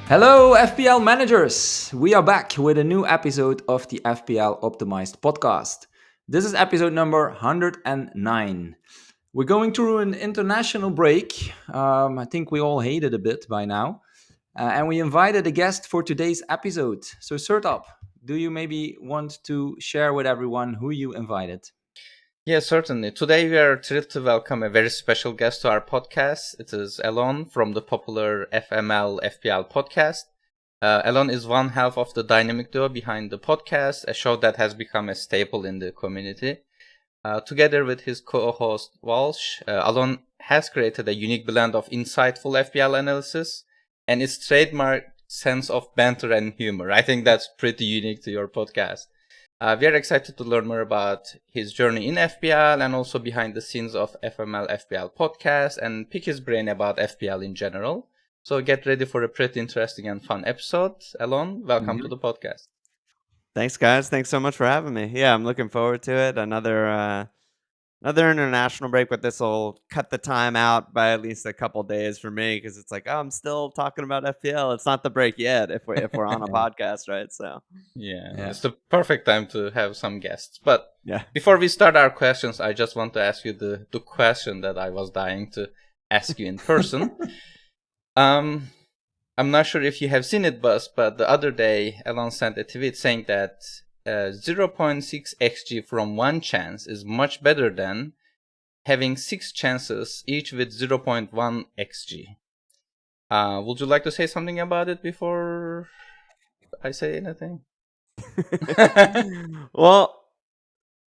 Hello, FPL managers! We are back with a new episode of the FPL Optimized podcast. This is episode number 109. We're going through an international break. I think we all hate it a bit by now. And we invited a guest for today's episode. So, Sertalp, do you maybe want to share with everyone who you invited? Yeah, certainly. Today we are thrilled to welcome a very special guest to our podcast. It is Alon from the popular FMLFPL podcast. Alon is one half of the dynamic duo behind the podcast, a show that has become a staple in the community. Together with his co-host Walsh, Alon has created a unique blend of insightful FPL analysis and its trademark sense of banter and humor. I think that's pretty unique to your podcast. We are excited to learn more about his journey in FPL and also behind the scenes of FML FPL podcast and pick his brain about FPL in general. So get ready for a pretty interesting and fun episode. Alon, welcome to the podcast. Thanks, guys. Thanks so much for having me. Yeah, I'm looking forward to it. Another international break, but this will cut the time out by at least a couple days for me because it's like, oh, I'm still talking about FPL. It's not the break yet if we're on a podcast, right? So yeah, it's the perfect time to have some guests. But yeah, before we start our questions, I just want to ask you the question that I was dying to ask you in person. I'm not sure if you have seen it, Bas, but the other day, Alon sent a tweet saying that 0.6 xg from one chance is much better than having 6 chances, each with 0.1 xg. Would you like to say something about it before I say anything? Well,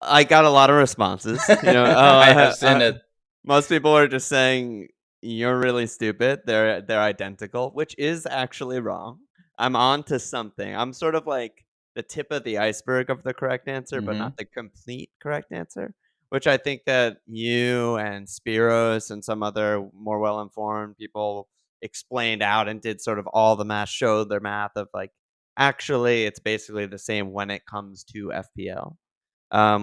I got a lot of responses. I have seen it. Most people are just saying you're really stupid. They're identical, which is actually wrong. I'm on to something. I'm sort of like the tip of the iceberg of the correct answer, but not the complete correct answer. Which I think that you and Spiros and some other more well-informed people explained out and did sort of all the math, showed their math of like, actually, it's basically the same when it comes to FPL.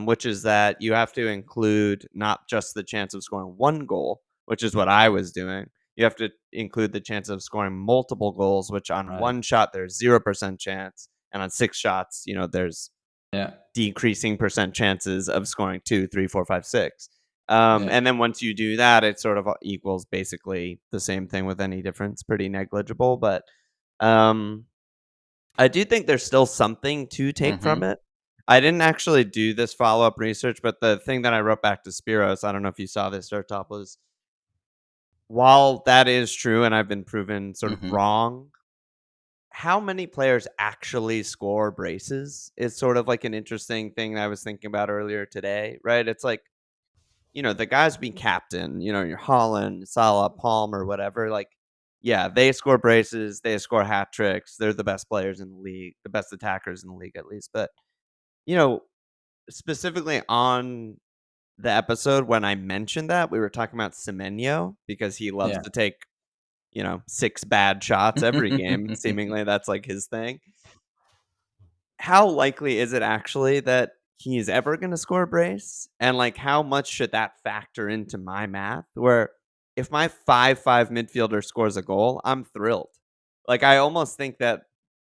Which is that you have to include not just the chance of scoring one goal, which is what I was doing. You have to include the chance of scoring multiple goals, which on one shot there's 0% chance, and on 6 shots, there's decreasing percent chances of scoring 2, 3, 4, 5, 6. And then once you do that, it sort of equals basically the same thing with any difference, pretty negligible. But I do think there's still something to take from it. I didn't actually do this follow-up research, but the thing that I wrote back to Spiros, I don't know if you saw this, Sertalp, was while that is true and I've been proven sort of wrong, how many players actually score braces is sort of like an interesting thing I was thinking about earlier today, right? It's like, the guys being captain, your Holland, Salah, Palmer, whatever, like, yeah, they score braces, they score hat tricks, they're the best players in the league, the best attackers in the league at least, but specifically on the episode when I mentioned that, we were talking about Semenyo because he loves to take, 6 bad shots every game. Seemingly that's like his thing. How likely is it actually that he's ever going to score a brace? And like, how much should that factor into my math? Where if my 5-5 midfielder scores a goal, I'm thrilled. Like, I almost think that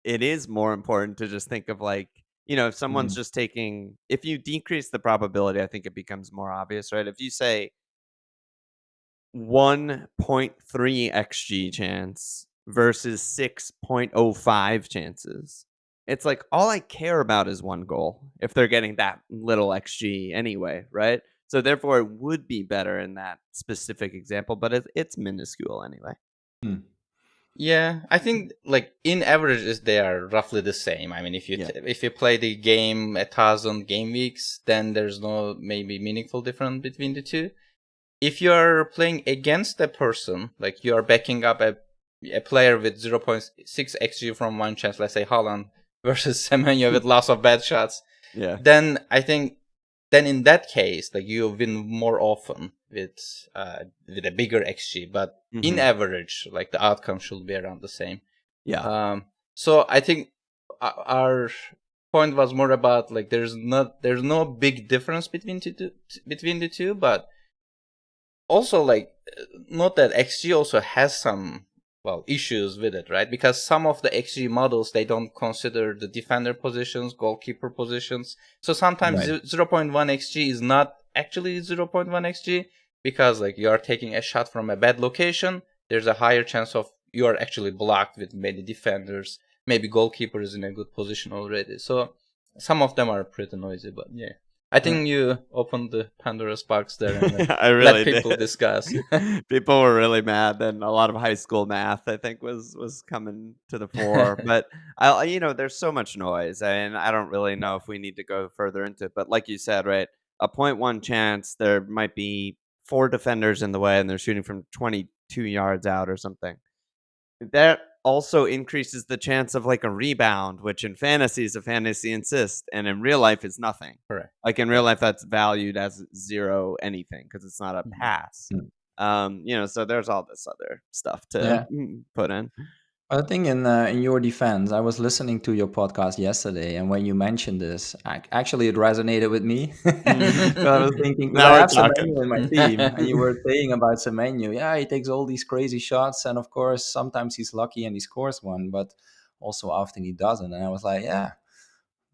it is more important to just think of like, if someone's just taking, if you decrease the probability, I think it becomes more obvious, right? If you say 1.3 xg chance versus 6.05 chances, it's like all I care about is one goal if they're getting that little xg anyway, right? So therefore it would be better in that specific example, but it's minuscule anyway. Yeah, I think like in averages they are roughly the same. I mean, if you play the game 1,000 game weeks, then there's no maybe meaningful difference between the two. If you are playing against a person, like you are backing up a player with 0.6 xg from one chance, let's say Holland versus Semenyo with lots of bad shots, then I think then in that case, like you win more often with a bigger xg, but in average, like the outcome should be around the same. So I think our point was more about like there's no big difference between the two, but also like note that xg also has some issues with it, right? Because some of the XG models, they don't consider the defender positions, goalkeeper positions. So sometimes Right. 0.1 XG is not actually 0.1 XG because like you are taking a shot from a bad location. There's a higher chance of you are actually blocked with many defenders. Maybe goalkeeper is in a good position already. So some of them are pretty noisy, but yeah. I think you opened the Pandora's box there and like, I let really people did. discuss. People were really mad. Then a lot of high school math, I think, was coming to the fore. But there's so much noise, and I don't really know if we need to go further into it. But like you said, right, a 0.1 chance there might be four defenders in the way, and they're shooting from 22 yards out or something. That also increases the chance of like a rebound, which in fantasy is a fantasy assist, and in real life is nothing. Correct. Like in real life, that's valued as zero anything because it's not a Mhm. pass. So there's all this other stuff to Yeah. put in. I think in your defense, I was listening to your podcast yesterday, and when you mentioned this, actually it resonated with me. So I was thinking because Now I we're have talking. Semenyo in my team, and you were saying about Semenyo. Yeah, he takes all these crazy shots, and of course sometimes he's lucky and he scores one, but also often he doesn't. And I was like, yeah,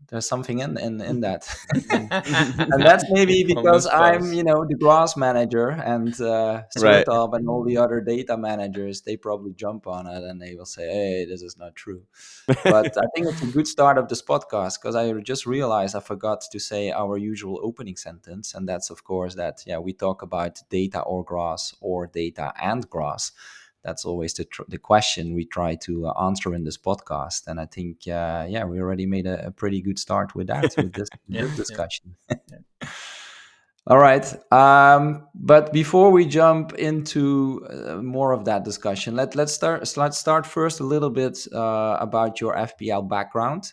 there's something in that. And that's maybe because Convince I'm, Bas. the grass manager, and Right. Sertalp and all the other data managers, they probably jump on it and they will say, hey, this is not true. But I think it's a good start of this podcast because I just realized I forgot to say our usual opening sentence. And that's, of course, that, yeah, we talk about data or grass or data and grass. That's always the question we try to answer in this podcast. And I think, yeah, we already made a pretty good start with that, with Yeah, this yeah, discussion. yeah. All right. But before we jump into more of that discussion, let's start first a little bit about your FPL background.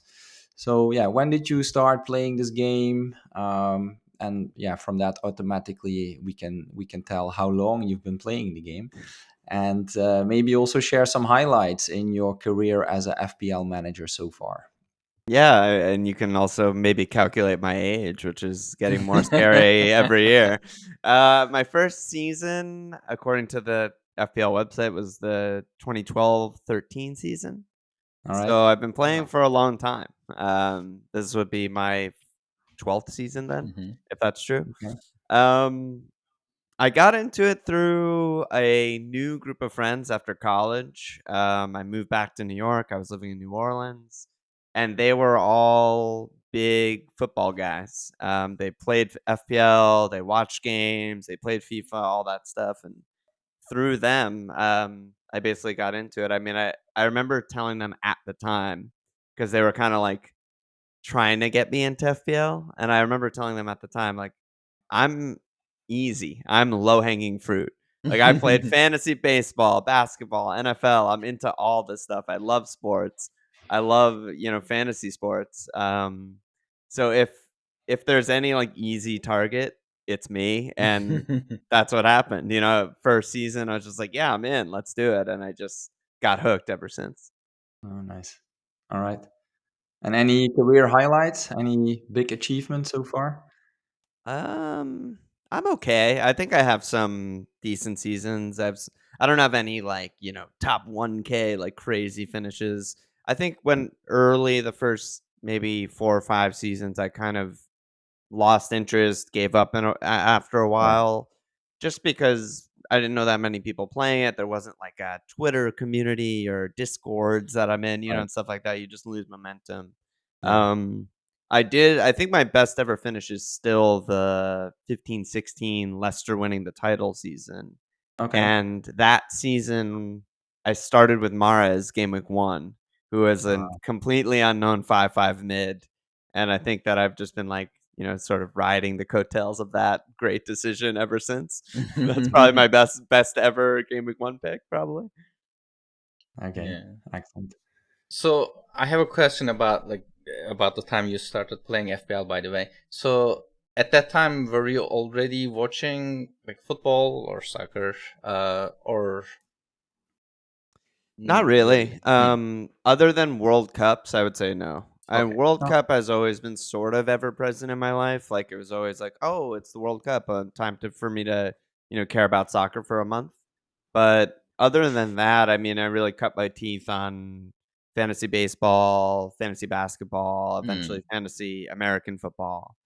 So yeah, when did you start playing this game? And yeah, from that automatically we can tell how long you've been playing the game, and maybe also share some highlights in your career as a FPL manager so far. Yeah, and you can also maybe calculate my age, which is getting more scary every year. My first season, according to the FPL website, was the 2012-13 season. All right. So I've been playing Wow. for a long time. This would be my 12th season then, Hmm. if that's true. Okay. Um, I got into it through a new group of friends after college. I moved back to New York. I was living in New Orleans, and they were all big football guys. They played FPL, they watched games, they played FIFA, all that stuff. And through them, I basically got into it. I mean, I remember telling them at the time because they were kind of like trying to get me into FPL. And I remember telling them at the time, like, I'm easy. I'm low hanging fruit. Like I played fantasy baseball, basketball, NFL. I'm into all this stuff. I love sports. I love, fantasy sports. So if there's any like easy target, it's me. And that's what happened. First season I was just like, yeah, I'm in. Let's do it. And I just got hooked ever since. Oh, nice. All right. And any career highlights? Any big achievements so far? Um, I'm okay. I think I have some decent seasons. I don't have any like, top 1K like crazy finishes. I think when early the first maybe 4 or 5 seasons I kind of lost interest, gave up after a Right. while just because I didn't know that many people playing it. There wasn't like a Twitter community or Discords that I'm in, Right. and stuff like that. You just lose momentum. Yeah. Um, I think my best ever finish is still the 15-16 Leicester winning the title season. Okay. And that season, I started with Mara as game week 1, who is a Uh, completely unknown 5-5 mid. And I think that I've just been like, sort of riding the coattails of that great decision ever since. That's probably my best ever game week 1 pick, probably. okay. Yeah. Excellent. So I have a question about the time you started playing FPL, by the way. So at that time, were you already watching like football or soccer, or Not not really. really? Hmm. Other than World Cups, I would say no. And Okay. World Oh, Cup has always been sort of ever present in my life. Like it was always like, oh, it's the World Cup, time for me to care about soccer for a month. But other than that, I mean, I really cut my teeth on fantasy baseball, fantasy basketball, eventually fantasy American football,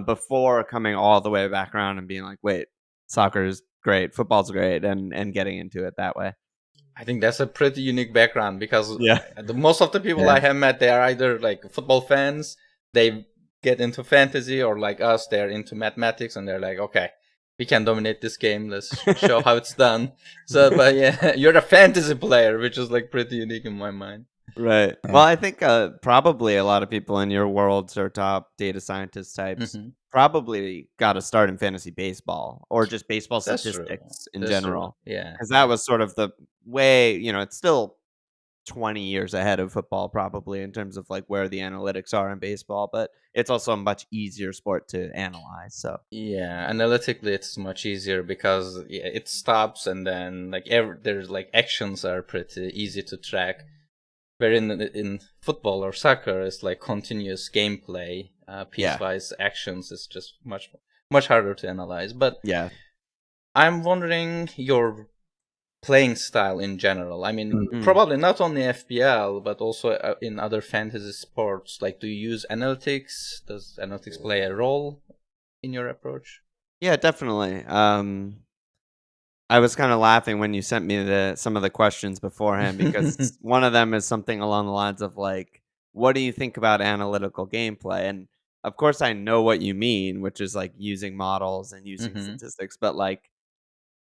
before coming all the way back around and being like, wait, soccer is great, football's great, and getting into it that way. I think that's a pretty unique background because Yeah. most of the people Yeah. I have met, they are either like football fans, they get into fantasy, or like us, they're into mathematics, and they're like, okay, we can dominate this game. Let's show how it's done. So, but yeah, you're a fantasy player, which is like pretty unique in my mind. Right. Yeah. Well, I think probably a lot of people in your world, sort of top data scientist types, probably got to start in fantasy baseball or just baseball That's true. statistics in That's true. general. Yeah. Because that was sort of the way, it's still 20 years ahead of football, probably in terms of like where the analytics are in baseball, but it's also a much easier sport to analyze. So, Yeah, analytically it's much easier because it stops, and then like there's like actions are pretty easy to track. Where in football or soccer, it's like continuous gameplay, yeah. piecewise actions is just much harder to analyze. But Yeah. I'm wondering your playing style in general. I mean, Mm. probably not only FPL, but also in other fantasy sports. Like, do you use analytics? Does analytics play a role in your approach? Yeah, definitely. I was kind of laughing when you sent me some of the questions beforehand because one of them is something along the lines of like, what do you think about analytical gameplay? And of course I know what you mean, which is like using models and using Mm-hmm. statistics, but like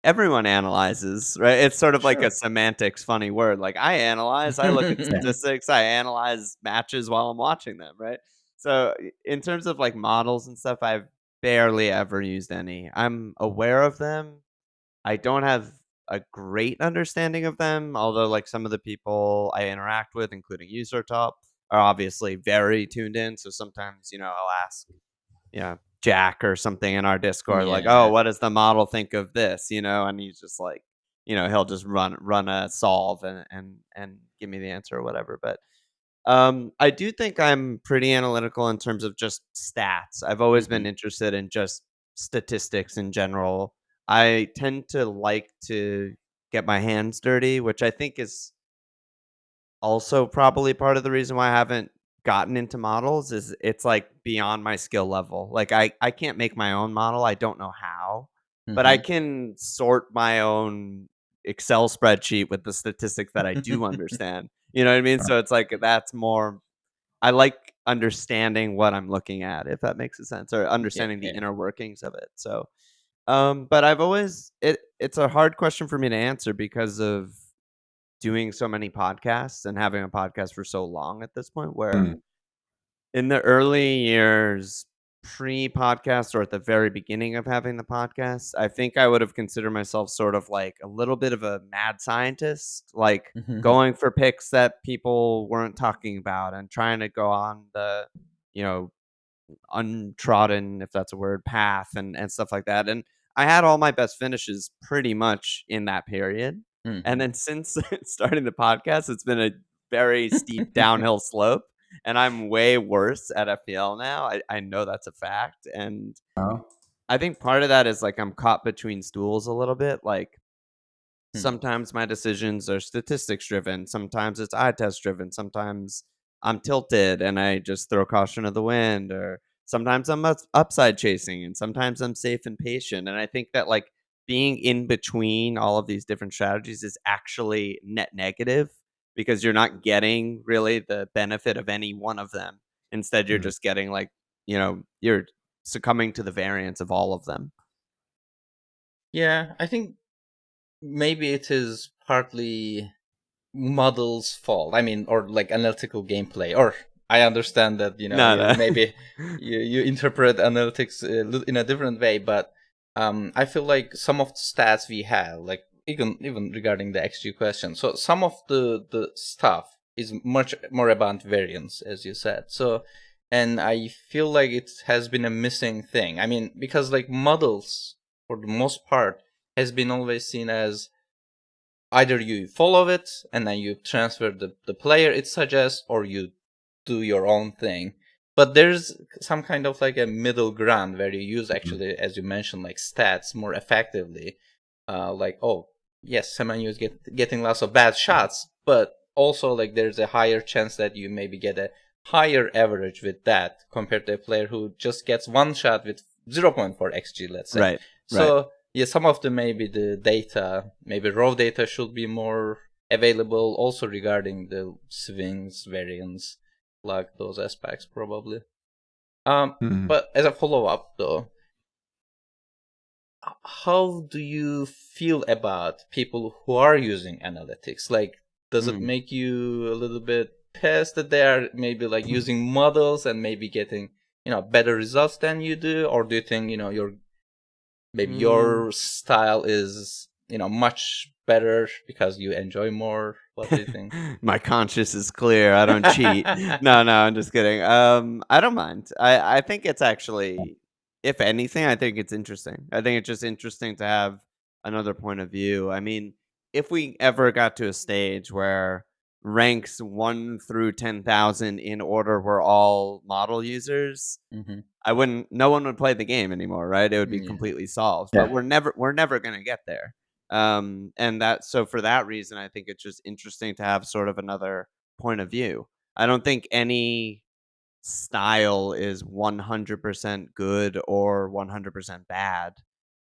everyone analyzes, right? It's sort of like a Sure. semantics funny word. Like I analyze, I look at Yeah. statistics, I analyze matches while I'm watching them, right? So in terms of like models and stuff, I've barely ever used any. I'm aware of them. I don't have a great understanding of them, although like some of the people I interact with, including you, Sertalp, are obviously very tuned in. So sometimes, I'll ask, Jack or something in our Discord, like, oh, Yeah. what does the model think of this? And he's just like, he'll just run a solve and give me the answer or whatever. But I do think I'm pretty analytical in terms of just stats. I've always Mm-hmm. been interested in just statistics in general. I tend to like to get my hands dirty, which I think is also probably part of the reason why I haven't gotten into models is it's like beyond my skill level. Like I can't make my own model. I don't know how, but I Mm-hmm. can sort my own Excel spreadsheet with the statistics that I do understand. You know what I mean? So it's like that's more I like understanding what I'm looking at, if that makes a sense, or Yeah. understanding the Yeah. inner workings of it. So, but it's a hard question for me to answer because of doing so many podcasts and having a podcast for so long at this point where Mm. in the early years, pre-podcast or at the very beginning of having the podcast, I think I would have considered myself sort of like a little bit of a mad scientist, like going for picks that people weren't talking about and trying to go on the, you know, untrodden, if that's a word, path and stuff like that. And I had all my best finishes pretty much in that period. And Mm-hmm. then since starting the podcast, it's been a very steep downhill slope. And I'm way worse at FPL now. I know that's a fact. And Oh. I think part of that is like I'm caught between stools a little bit. Like Hmm. sometimes my decisions are statistics driven, sometimes it's eye test driven, sometimes I'm tilted and I just throw caution to the wind, or sometimes I'm upside chasing and sometimes I'm safe and patient. And I think that like being in between all of these different strategies is actually net negative because you're not getting really the benefit of any one of them. Instead, you're Mm. just getting like, you're succumbing to the variance of all of them. Yeah, I think maybe it is partly model's fault. I mean, or like analytical gameplay. Or I understand that No, you no. maybe you interpret analytics in a different way, but I feel like some of the stats we have, like even regarding the XG question, so some of the stuff is much more about variance, as you said. So, and I feel like it has been a missing thing. I mean, because like models for the most part has been always seen as either you follow it and then you transfer the player it suggests, or you do your own thing. But there's some kind of like a middle ground where you use Mm. actually, as you mentioned, like stats more effectively. Like, oh, yes, Semenyo is getting lots of bad shots, but also like there's a higher chance that you maybe get a higher average with that compared to a player who just gets one shot with 0.4 xg, let's say. Right. So yeah, some of the maybe the data, maybe raw data should be more available also regarding the swings, variance, like those aspects probably. Mhm. But as a follow up though, how do you feel about people who are using analytics? Like, does it Mm. make you a little bit pissed that they are maybe like using models and maybe getting, better results than you do? Or do you think, maybe Mm. your style is, much better because you enjoy more? What do you think? My conscience is clear. I don't cheat. No, no, I'm just kidding. I don't mind. I think it's actually, if anything, I think it's interesting. I think it's just interesting to have another point of view. I mean, if we ever got to a stage where ranks 1 through 10,000 in order were all model users, Mm-hmm. I wouldn't. No one would play the game anymore, right? It would be Yeah. completely solved. But Yeah. we're never gonna get there. And that so for that reason, I think it's just interesting to have sort of another point of view. I don't think any style is 100% good or 100% bad,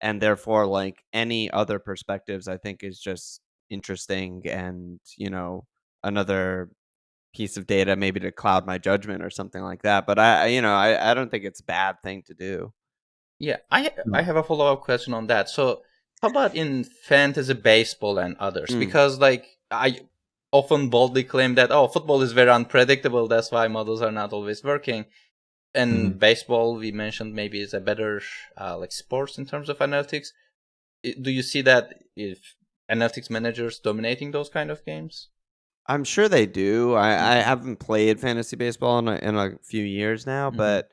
and therefore, like any other perspectives, I think is just interesting and another piece of data maybe to cloud my judgment or something like that. But I don't think it's a bad thing to do. Yeah, I No. have a follow-up question on that. So, how about in fantasy baseball and others? Mm, Because like I often boldly claim that football is very unpredictable. That's why models are not always working. And Mhm. baseball, we mentioned maybe is a better like sports in terms of analytics. Do you see that if analytics managers dominating those kind of games? I'm sure they do. I Mm-hmm. haven't played fantasy baseball in a few years now, Mm-hmm. but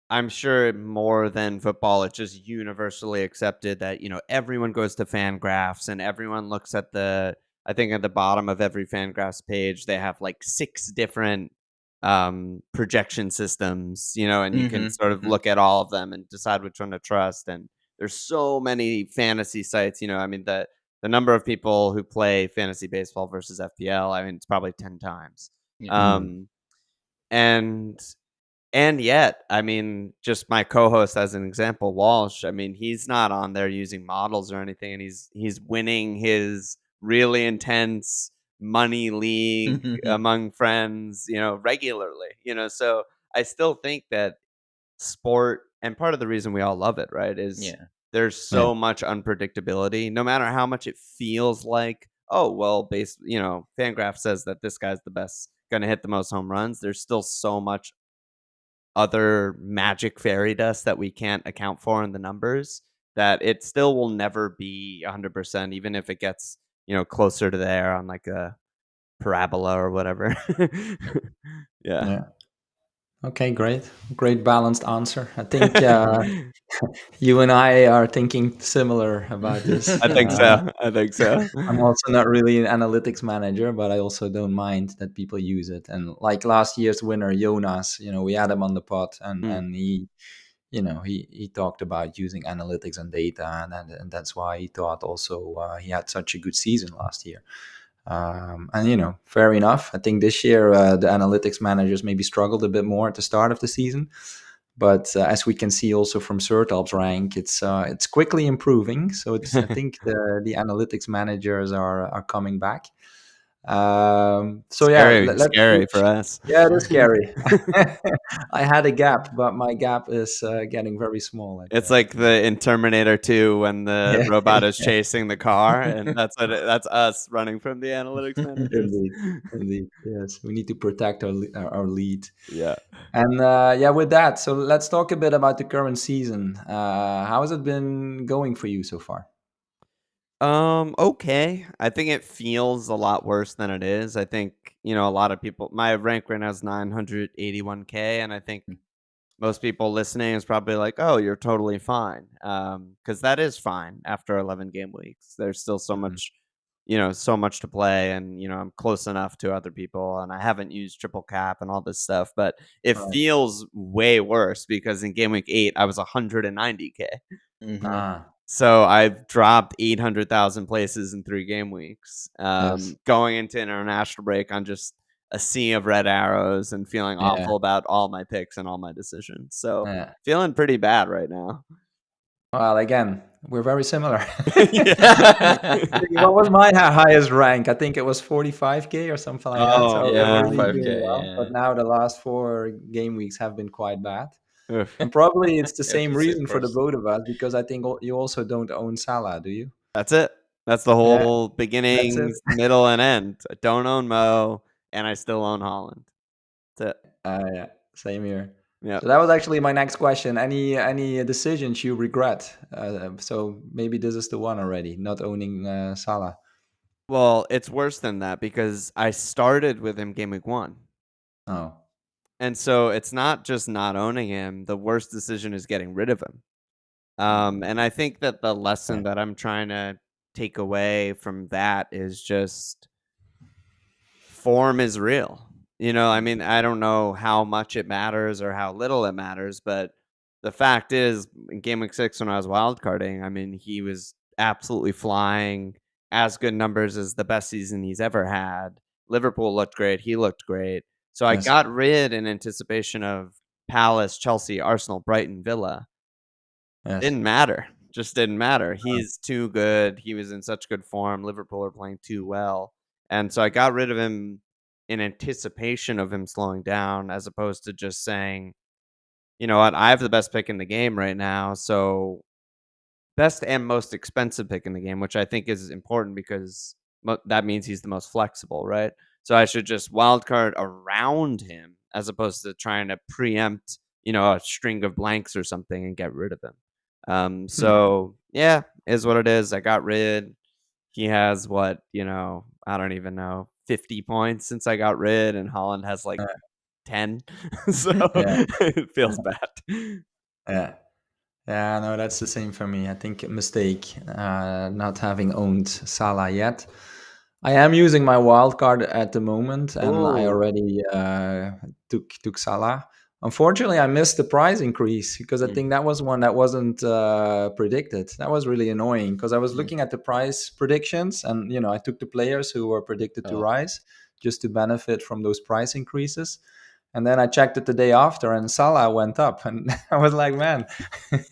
I'm sure more than football, it's just universally accepted that, everyone goes to Fangraphs and everyone looks at I think at the bottom of every Fangraphs page, they have like 6 different projection systems, and you can sort of Mm-hmm. look at all of them and decide which one to trust. And there's so many fantasy sites, I mean, the number of people who play fantasy baseball versus FPL, I mean, it's probably 10 times. Yeah. Mhm. Um, and and yet, I mean, just my co-host as an example, Walsh, I mean, he's not on there using models or anything, and he's winning his really intense money league among friends, regularly. So I still think that sport, and part of the reason we all love it, right, is Yeah. there's Yeah. so much unpredictability. No matter how much it feels like, oh well, Fangraph says that this guy's the best, gonna hit the most home runs. There's still so much other magic fairy dust that we can't account for in the numbers, that it still will never be 100%, even if it gets, closer to there on like a parabola or whatever. Yeah. Yeah. Okay, great. Great balanced answer. I think you and I are thinking similar about this. I think so. I think so. I'm also not really an analytics manager, but I also don't mind that people use it. And like last year's winner, Jonas, we had him on the pod, and Mm, he, he talked about using analytics and data, and that's why he thought also he had such a good season last year. And fair enough. I think this year the analytics managers maybe struggled a bit more at the start of the season, but as we can see also from Sertalp's rank, it's quickly improving. So I think the analytics managers are coming back. So yeah, scary, let's scary for switch. us. Yeah, it is scary. I had a gap, but my gap is getting very small It's at like the moment. in Terminator 2 when the Yeah, robot is yeah, chasing the car, and that's us running from the analytics managers. indeed, indeed. Yes, we need to protect our lead. Yeah. And yeah, with that, so let's talk a bit about the current season. How has it been going for you so far? Okay. I think it feels a lot worse than it is. I think, a lot of people, my rank right now is 981K, and I think most people listening is probably like, "Oh, you're totally fine." Cuz that is fine after 11 game weeks. There's still Mhm. so much to play, and I'm close enough to other people, and I haven't used triple cap and all this stuff, but it Right. feels way worse because in game week 8 I was 190K. Mm-hmm. Ah. So I've dropped 800,000 places in 3 game weeks. Yes. Going into international break on just a sea of red arrows and feeling Yeah. awful about all my picks and all my decisions. So Yeah. feeling pretty bad right now. Well, again, we're very similar. Yeah. What was my highest rank? I think it was 45K or something like that. Oh, So Yeah, we were man. really doing 45K. well. But Yeah, now the last 4 game weeks have been quite bad. Oof. And probably it's the you have same to see reason for the first. both of us, because I think you also don't own Salah, do you? That's it. That's the Yeah, whole that's it. beginnings, middle, and end. I don't own Mo, and I still own Holland. That's it. Yeah, same here. Yep. So that was actually my next question. Any decisions you regret? So maybe this is the one already, not owning Salah. Well, it's worse than that because I started with him game week 1. Oh, And so it's not just not owning him. The worst decision is getting rid of him. And I think that the lesson yeah. that I'm trying to take away from that is just form is real. I mean, I don't know how much it matters or how little it matters, but the fact is, in game week 6, when I was wildcarding, I mean, he was absolutely flying, as good numbers as the best season he's ever had. Liverpool looked great. He looked great. So I Yes, got rid in anticipation of Palace, Chelsea, Arsenal, Brighton, Villa. yes. Didn't matter. Just didn't matter. He's too good. He was in such good form. Liverpool are playing too well. And so I got rid of him in anticipation of him slowing down, as opposed to just saying, you know what, I have the best pick in the game right now. So best and most expensive pick in the game, which I think is important because that means he's the most flexible, right? So I should just wild card around him as opposed to trying to preempt, a string of blanks or something and get rid of him. Hmm. So yeah, is what it is. I got rid. He has what, I don't even know, 50 points since I got rid, and Holland has like Uh, 10. So yeah, it feels bad. yeah. Yeah, no, that's the same for me. I think a mistake not having owned Salah yet. I am using my wild card at the moment, and I Oh. already took Salah. Unfortunately, I missed the price increase because I Mm, think that was one that wasn't predicted. That was really annoying because I was mm. looking at the price predictions, and I took the players who were predicted to Oh, rise just to benefit from those price increases. And then I checked it the day after, and Salah went up, and I was like, "Man, this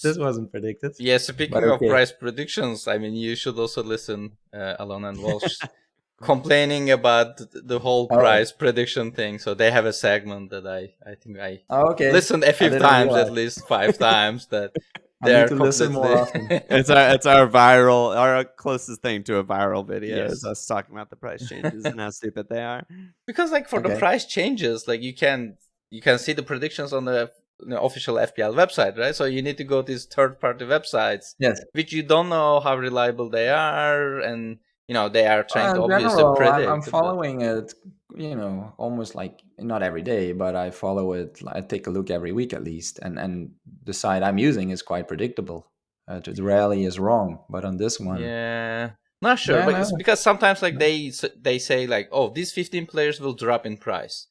S- wasn't predicted." yeah. But Speaking of okay. price predictions, I mean, you should also listen, Alon and Walsh, complaining about the whole Oh, price prediction thing. So they have a segment that I think I oh, okay. listened a I few didn't times, at realize. least 5 times, that I need they're to listen more completely often. It's our closest thing to a viral video is yes. us talking about the price changes and how stupid they are. Because like for the Okay. price changes, like you can see the predictions on the official FPL website, right? So you need to go to these third party websites, Yes. which you don't know how reliable they are, and they are trying to In obviously general, I'm predict. But following it, almost like not every day, but I follow it. I take a look every week at least, and the site I'm using is quite predictable. It rarely is wrong, but on this one, yeah, not sure, yeah, but no, it's because sometimes like they say like, oh, these 15 players will drop in price.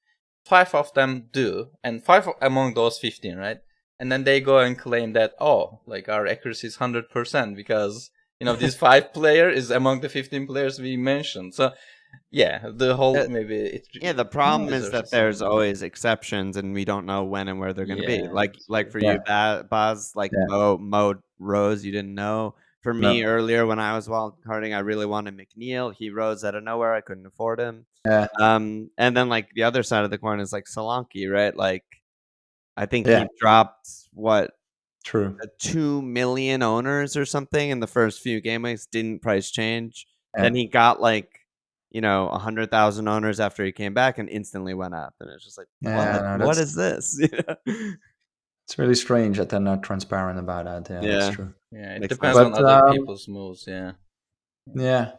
5 of them do, and among those 15, right? And then they go and claim that, oh, like our accuracy is 100% because this 5 player is among the 15 players we mentioned. So yeah, the whole Uh, maybe it yeah, the problem is deserves a that there's segment. always exceptions, and we don't know when and where they're going to be. Yeah, Like that's like true. for yeah, you, Baz, like yeah, Mo Rose, you didn't know. For me, no, earlier when I was wild carding, I really wanted McNeil. He rose out of nowhere. I couldn't afford him. yeah, And then like the other side of the coin is like Solanke, right? Like I think yeah, he dropped what true, 2 million owners or something in the first few game weeks. Didn't price change. yeah, Then he got like 100,000 owners after he came back and instantly went up. And it's just like, yeah. what? No, What that's is this? it's really strange that they're not transparent about that. Yeah, that's Yeah, true. Yeah, it makes depends sense. on But other people's moves. Yeah. yeah.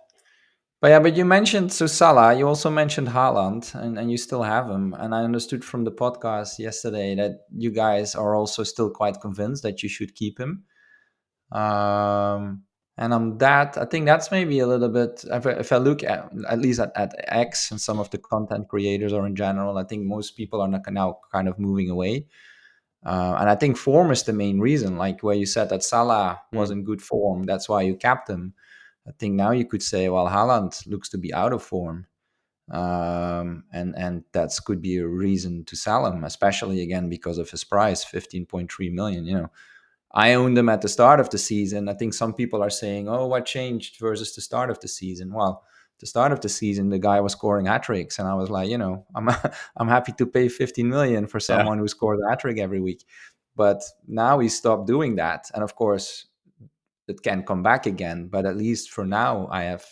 But yeah, but you mentioned so Salah, you also mentioned Haaland, and you still have him. And I understood from the podcast yesterday that you guys are also still quite convinced that you should keep him. And on that, I think that's maybe a little bit. If I look at least at X and some of the content creators, or in general, I think most people are not now kind of moving away. And I think form is the main reason. Like where you said that Salah was Mm. in good form, that's why you capped him. I think now you could say, well, Haaland looks to be out of form, and that could be a reason to sell him, especially again because of his price, 15.3 million. I owned him at the start of the season. I think some people are saying, "Oh, what changed versus the start of the season?" Well, the start of the season, the guy was scoring hat tricks, and I was like, I'm I'm happy to pay 15 million for Yeah. someone who scores a hat trick every week. But now he stopped doing that, and of course, it can come back again. But at least for now, I have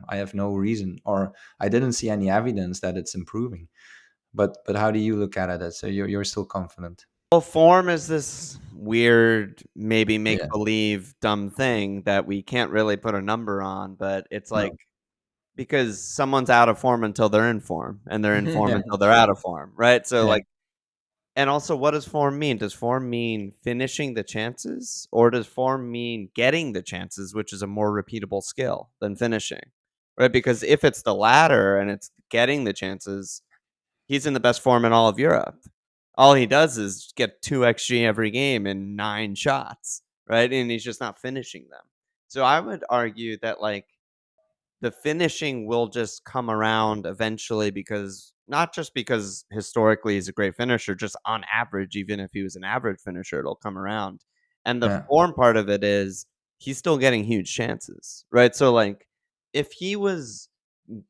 I have no reason, or I didn't see any evidence that it's improving. But how do you look at it? So you're still confident? Well, form is this weird, maybe make Yeah. believe dumb thing that we can't really put a number on, but it's like No. because someone's out of form until they're in form, and they're in form Yeah. until they're out of form, right? So Yeah. like, and also, what does form mean? Does form mean finishing the chances, or does form mean getting the chances, which is a more repeatable skill than finishing, right? Because if it's the latter and it's getting the chances, he's in the best form in all of Europe. All he does is get 2 XG every game and 9 shots, right? And he's just not finishing them. So I would argue that, like, the finishing will just come around eventually because not just because historically he's a great finisher, just on average, even if he was an average finisher, it'll come around. And the Yeah. form part of it is he's still getting huge chances, right? So, like, if he was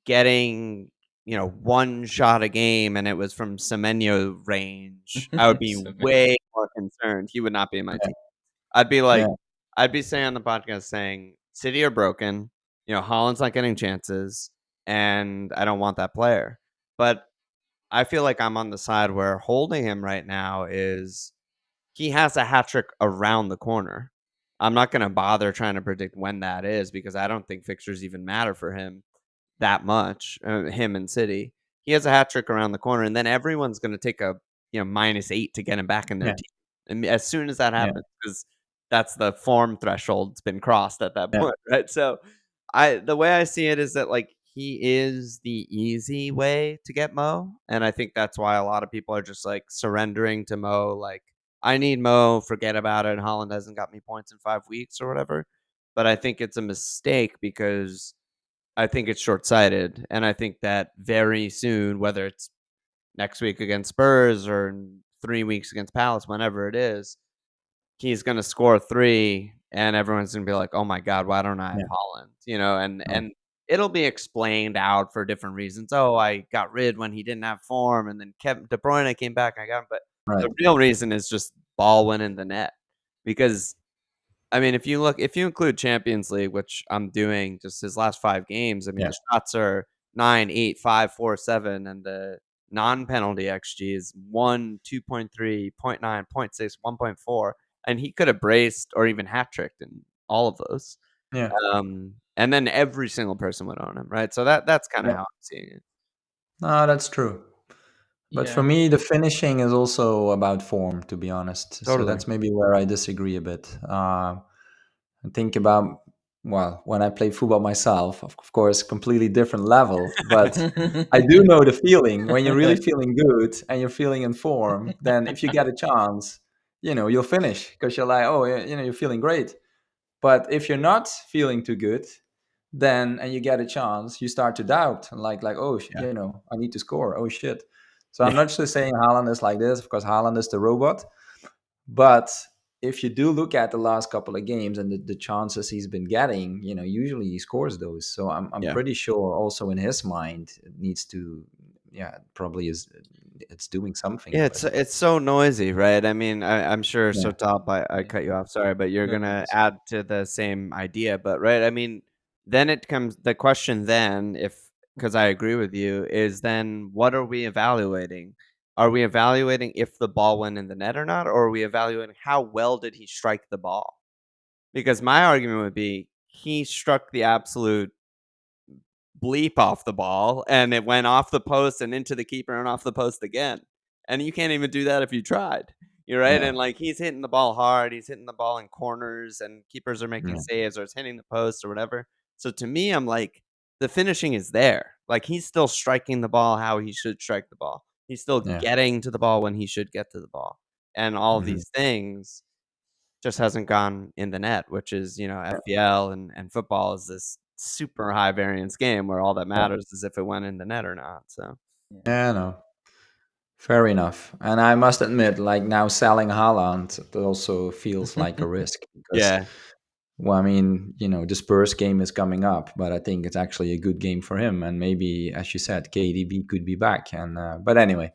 getting, 1 shot a game and it was from Semenyo range, I would be way more concerned. He would not be in my Yeah. team. I'd be Yeah. like I'd be saying on the podcast saying, "City are broken, Holland's not getting chances, and I don't want that player." But I feel like I'm on the side where holding him right now is he has a hat trick around the corner. I'm not gonna bother trying to predict when that is because I don't think fixtures even matter for him that much, him and City. He has a hat trick around the corner, and then everyone's gonna take a, -8 to get him back in their Yeah. team. And as soon as that Yeah. happens, because that's the form threshold's been crossed at that Yeah. point, right? So, the way I see it is that, like, he is the easy way to get Mo, and I think that's why a lot of people are just, like, surrendering to Mo, like, "I need Mo, forget about it, Holland hasn't got me points in 5 weeks," or whatever. But I think it's a mistake because I think it's short-sighted, and I think that very soon, whether it's next week against Spurs or in 3 weeks against Palace, whenever it is, he's gonna score 3, and everyone's gonna be like, "Oh my god, why don't I have Yeah. Holland?" And No. it'll be explained out for different reasons. "Oh, I got rid when he didn't have form, and then Kevin De Bruyne came back, I got him," but Right. the real reason is just ball went in the net because I mean, if you include Champions League, which I'm doing, just his last 5 games, I mean, Yeah. the shots are 9, 8, 5, 4, 7, and the non-penalty XG is 1, 2.3, zero point 0.9, zero point 0.6, 1.4, and he could have braced or even hat-tricked in all of those. Yeah. And then every single person would own him, right? So that's kinda Yeah. how I'm seeing it. No, that's true. But for Yeah. me, the finishing is also about form, to be honest. So Totally. that's maybe where I disagree a bit. I think about, well, when I play football myself, of course, completely different level. But I do know the feeling when you're really feeling good and you're feeling in form. Then if you get a chance, you'll finish because you're like, oh, yeah, you're feeling great. But if you're not feeling too good, then and you get a chance, you start to doubt and like oh, Yeah. I need to score. Oh shit! So I'm Yeah. not just saying Haaland is like this. Of course, Haaland is the robot. But if you do look at the last couple of games and the chances he's been getting, usually he scores those. So I'm Yeah. pretty sure also in his mind it needs to, yeah, probably is it's doing something. Yeah, But it's so noisy, right? I mean, I'm sure yeah, Sertalp, I Yeah. cut you off, sorry, but you're No, no, gonna it's add to the same idea, but right, I mean, then it comes the question then, if because I agree with you, is then what are we evaluating? Are we evaluating if the ball went in the net or not, or are we evaluating how well did he strike the ball? Because my argument would be he struck the absolute bleep off the ball, and it went off the post and into the keeper and off the post again. And you can't even do that if you tried. You're right. yeah, And like he's hitting the ball hard, he's hitting the ball in corners, and keepers are making yeah, saves or it's hitting the post or whatever. So to me, I'm like, the finishing is there. Like he's still striking the ball how he should strike the ball. He's still Yeah. getting to the ball when he should get to the ball. And all of Mhm. these things just hasn't gone in the net, which is, FPL and football is this super high variance game where all that Yeah. matters is if it went in the net or not. So Yeah. Yeah, no. Fair enough. And I must admit, like now selling Haaland it also feels like a risk because, yeah. well, I mean, the Spurs game is coming up, but I think it's actually a good game for him. And maybe, as you said, KDB could be back. And but anyway,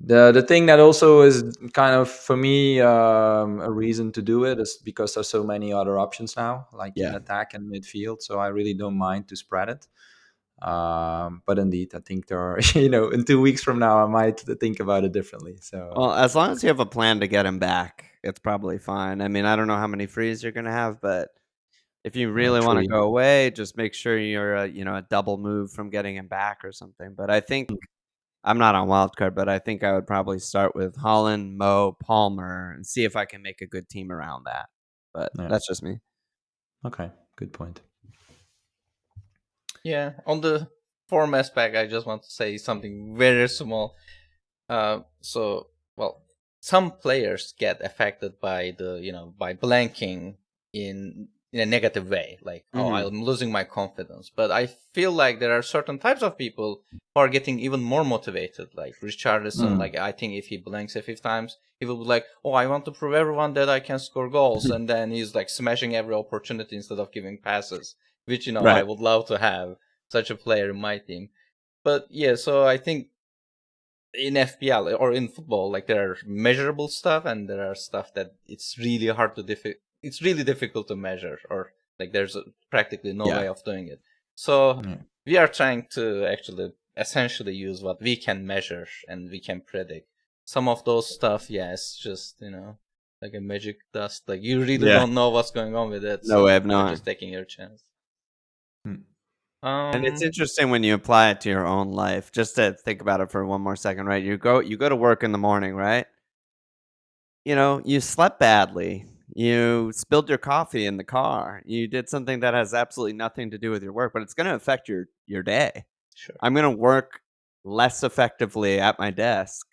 the thing that also is kind of for me a reason to do it is because there's so many other options now, like in Yeah. attack and midfield. So I really don't mind to spread it. But indeed, I think there are, in 2 weeks from now, I might think about it differently. So, Well, as long as you have a plan to get him back, it's probably fine. I mean, I don't know how many frees you're gonna have, but if you really want to three. go away, just make sure you're a double move from getting him back or something. But I think I'm not on wildcard, but I think I would probably start with Holland, Mo, Palmer, and see if I can make a good team around that. But Yeah. that's just me. Okay. Good point. Yeah, on the form aspect, I just want to say something very small. So, well, some players get affected by by blanking in a negative way, like, oh, Mhm. I'm losing my confidence. But I feel like there are certain types of people who are getting even more motivated, like Richarlison. Mm. Like, I think if he blanks a few times, he will be like, oh, I want to prove everyone that I can score goals, and then he's like smashing every opportunity instead of giving passes, which I Right. would love to have such a player in my team. But yeah, so I think in FPL or in football, like there are measurable stuff and there are stuff that it's really hard to it's really difficult to measure, or like there's practically no Yeah. way of doing it. So Yeah. we are trying to actually essentially use what we can measure and we can predict. Some of those stuff, yes, just like a magic dust. Like you really Yeah. don't know what's going on with it, No way of so you're knowing. just taking your chance. Mm. And it's interesting when you apply it to your own life. Just to think about it for one more second, right? You go to work in the morning, right? You slept badly. You spilled your coffee in the car. You did something that has absolutely nothing to do with your work, but it's going to affect your day. Sure. I'm going to work less effectively at my desk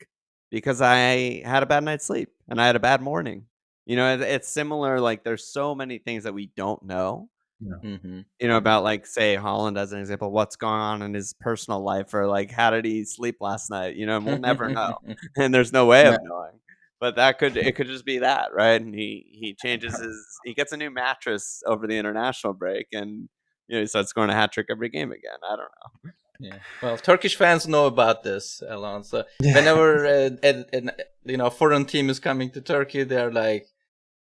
because I had a bad night's sleep and I had a bad morning. It's similar. Like there's so many things that we don't know Yeah. Mm-hmm. about, like, say, Holland as an example, what's going on in his personal life, or like how did he sleep last night? And we'll never know, and there's no way Yeah. of knowing. But it could just be that, right? And he gets a new mattress over the international break, and he starts scoring a hat trick every game again. I don't know. Yeah. Well, Turkish fans know about this, Alon. So Yeah. whenever foreign team is coming to Turkey, they're like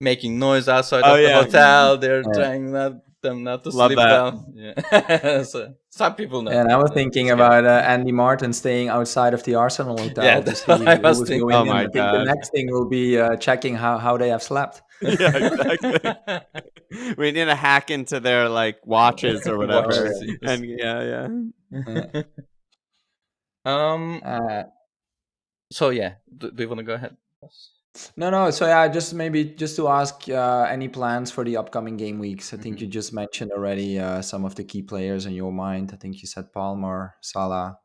making noise outside Oh of the yeah, hotel. They're Yeah. trying them not to love sleep that. down. Yeah. So some people know. And I was Yeah, thinking just kidding. about Andy Martin staying outside of the Arsenal Yeah, hotel to that's see what I who was was thinking. going Oh in. my I think the god. next thing will be checking how they have slept. Yeah, exactly. We need to hack into their like watches or Watch Oh, whatever, to yeah. see and this. Yeah. um. Uh, So yeah, do you want to go ahead? no. So yeah, just maybe just to ask any plans for the upcoming game weeks. I think Mhm. you just mentioned already some of the key players in your mind. I think you said Palmer, Salah,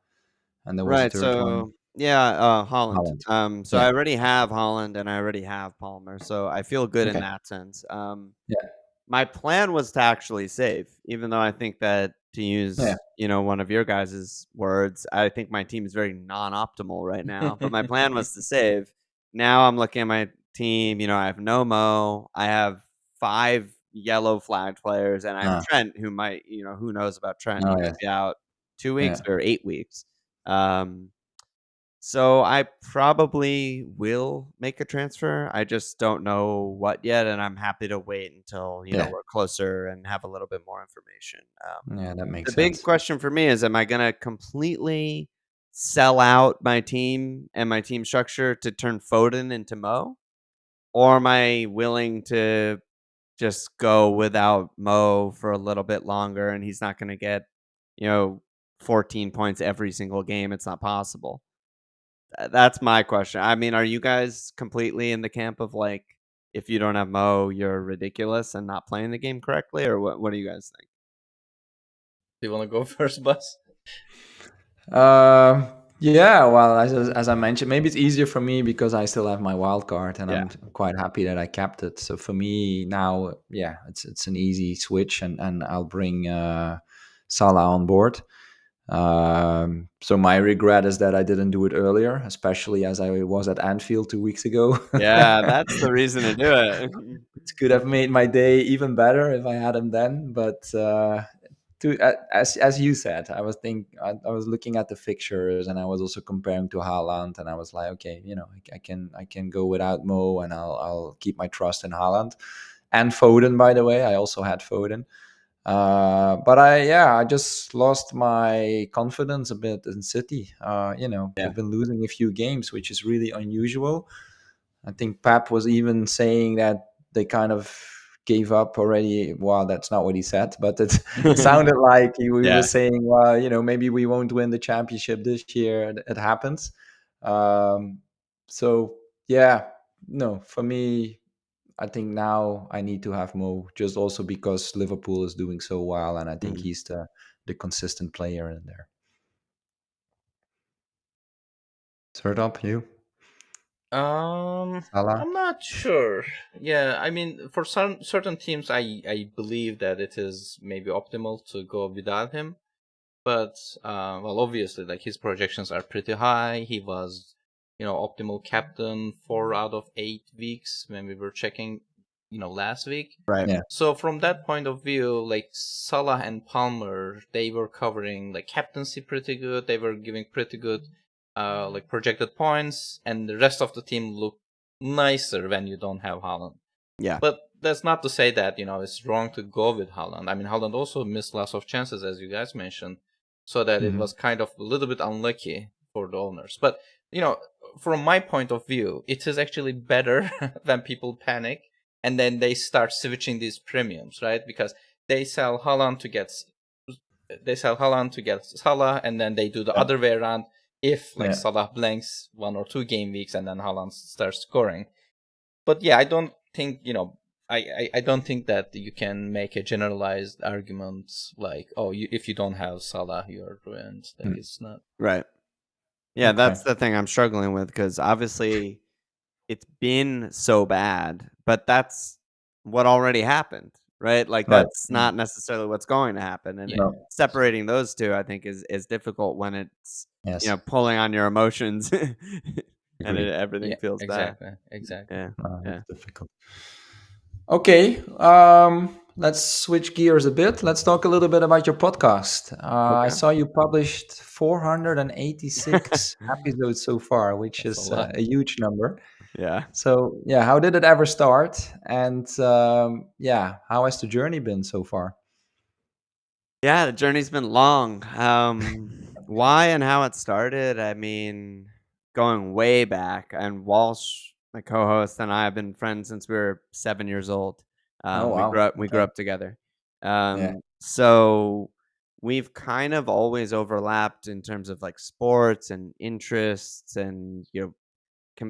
and there was a Right. third one, So yeah, Holland. Haaland. So Yeah. I already have Holland and I already have Palmer. So I feel good in Okay. that sense. Yeah. My plan was to actually save, even though I think that, to Yeah. use one of your guys' words, I think my team is very non-optimal right now. But my plan was to save. Now I'm looking at my team. I have no Mo. I have 5 yellow flagged players, and I have Ah. Trent, who might, who knows about Trent? He Oh might yes. be out 2 weeks Yeah. or 8 weeks. Um, so I probably will make a transfer. I just don't know what yet, and I'm happy to wait until Yeah. we're closer and have a little bit more information. Yeah. That The makes big sense. question for me is, am I gonna completely sell out my team and my team structure to turn Foden into Mo, or am I willing to just go without Mo for a little bit longer, and he's not gonna get you know 14 points every single game? It's not possible. That's my question. I mean, are you guys completely in the camp of, like, if you don't have Mo, you're ridiculous and not playing the game correctly, or what do you guys think? Do you want to go first, Bus? Um, Yeah, well, as I mentioned, maybe it's easier for me because I still have my wild card, and Yeah. I'm quite happy that I kept it. So for me now, yeah, it's an easy switch, and I'll bring Salah on board. So my regret is that I didn't do it earlier, especially as I was at Anfield 2 weeks ago. Yeah, that's the reason to do it. It could have made my day even better if I had him then. But as you said, I was looking at the fixtures, and I was also comparing to Haaland, and I was like, okay, I can go without Mo, and I'll keep my trust in Haaland and Foden. By the way, I also had Foden. But I just lost my confidence a bit in City. Yeah. They've been losing a few games, which is really unusual. I think Pap was even saying that they kind of gave up already. Well, that's not what he said, but it sounded like he Yeah. was saying, well, maybe we won't win the championship this year. It happens. Um, so, yeah, no, for me, I think now I need to have Mo, just also because Liverpool is doing so well, and I think Mm. he's the consistent player in there. Sertalp, you? Salah? I'm not sure. Yeah, I mean, for certain teams, I believe that it is maybe optimal to go without him. But well, obviously, like his projections are pretty high. He was, optimal captain 4 out of 8 weeks when we were checking, last week. Right. Yeah. So from that point of view, like Salah and Palmer, they were covering like captaincy pretty good. They were giving pretty good, like projected points, and the rest of the team looked nicer when you don't have Haaland. Yeah. But that's not to say that it's wrong to go with Haaland. I mean, Haaland also missed lots of chances, as you guys mentioned, so that it Mhm. was kind of a little bit unlucky for the owners. But you know, from my point of view, it is actually better when people panic and then they start switching these premiums, right? Because they sell Haaland to get Salah, and then they do the Yeah. other way around. If like Yeah. Salah blanks 1 or 2 game weeks and then Haaland starts scoring. But yeah, I don't think I don't think that you can make a generalized argument like, oh, if you don't have Salah, you're ruined. Like Mm. it's not. Right. Yeah, Okay. that's the thing I'm struggling with because obviously it's been so bad, but that's what already happened, right? Like Right. that's not necessarily what's going to happen, and Yeah. No. separating those two, I think, is difficult when it's Yes. pulling on your emotions, and Agree. everything Yeah. feels bad. Exactly. Exactly. Yeah, It's yeah, difficult. Okay. Let's switch gears a bit. Let's talk a little bit about your podcast. I okay. saw you published 486 episodes so far, which That's a is lot. a huge number. Yeah. So, yeah, how did it ever start? And yeah, how has the journey been so far? Yeah, the journey's been long. Why and how it started, I mean, going way back, and Walsh, my co-host, and I have been friends since we were 7 years old. Oh, We grew wow. up we grew Okay. up together. Yeah. So we've kind of always overlapped in terms of like sports and interests, and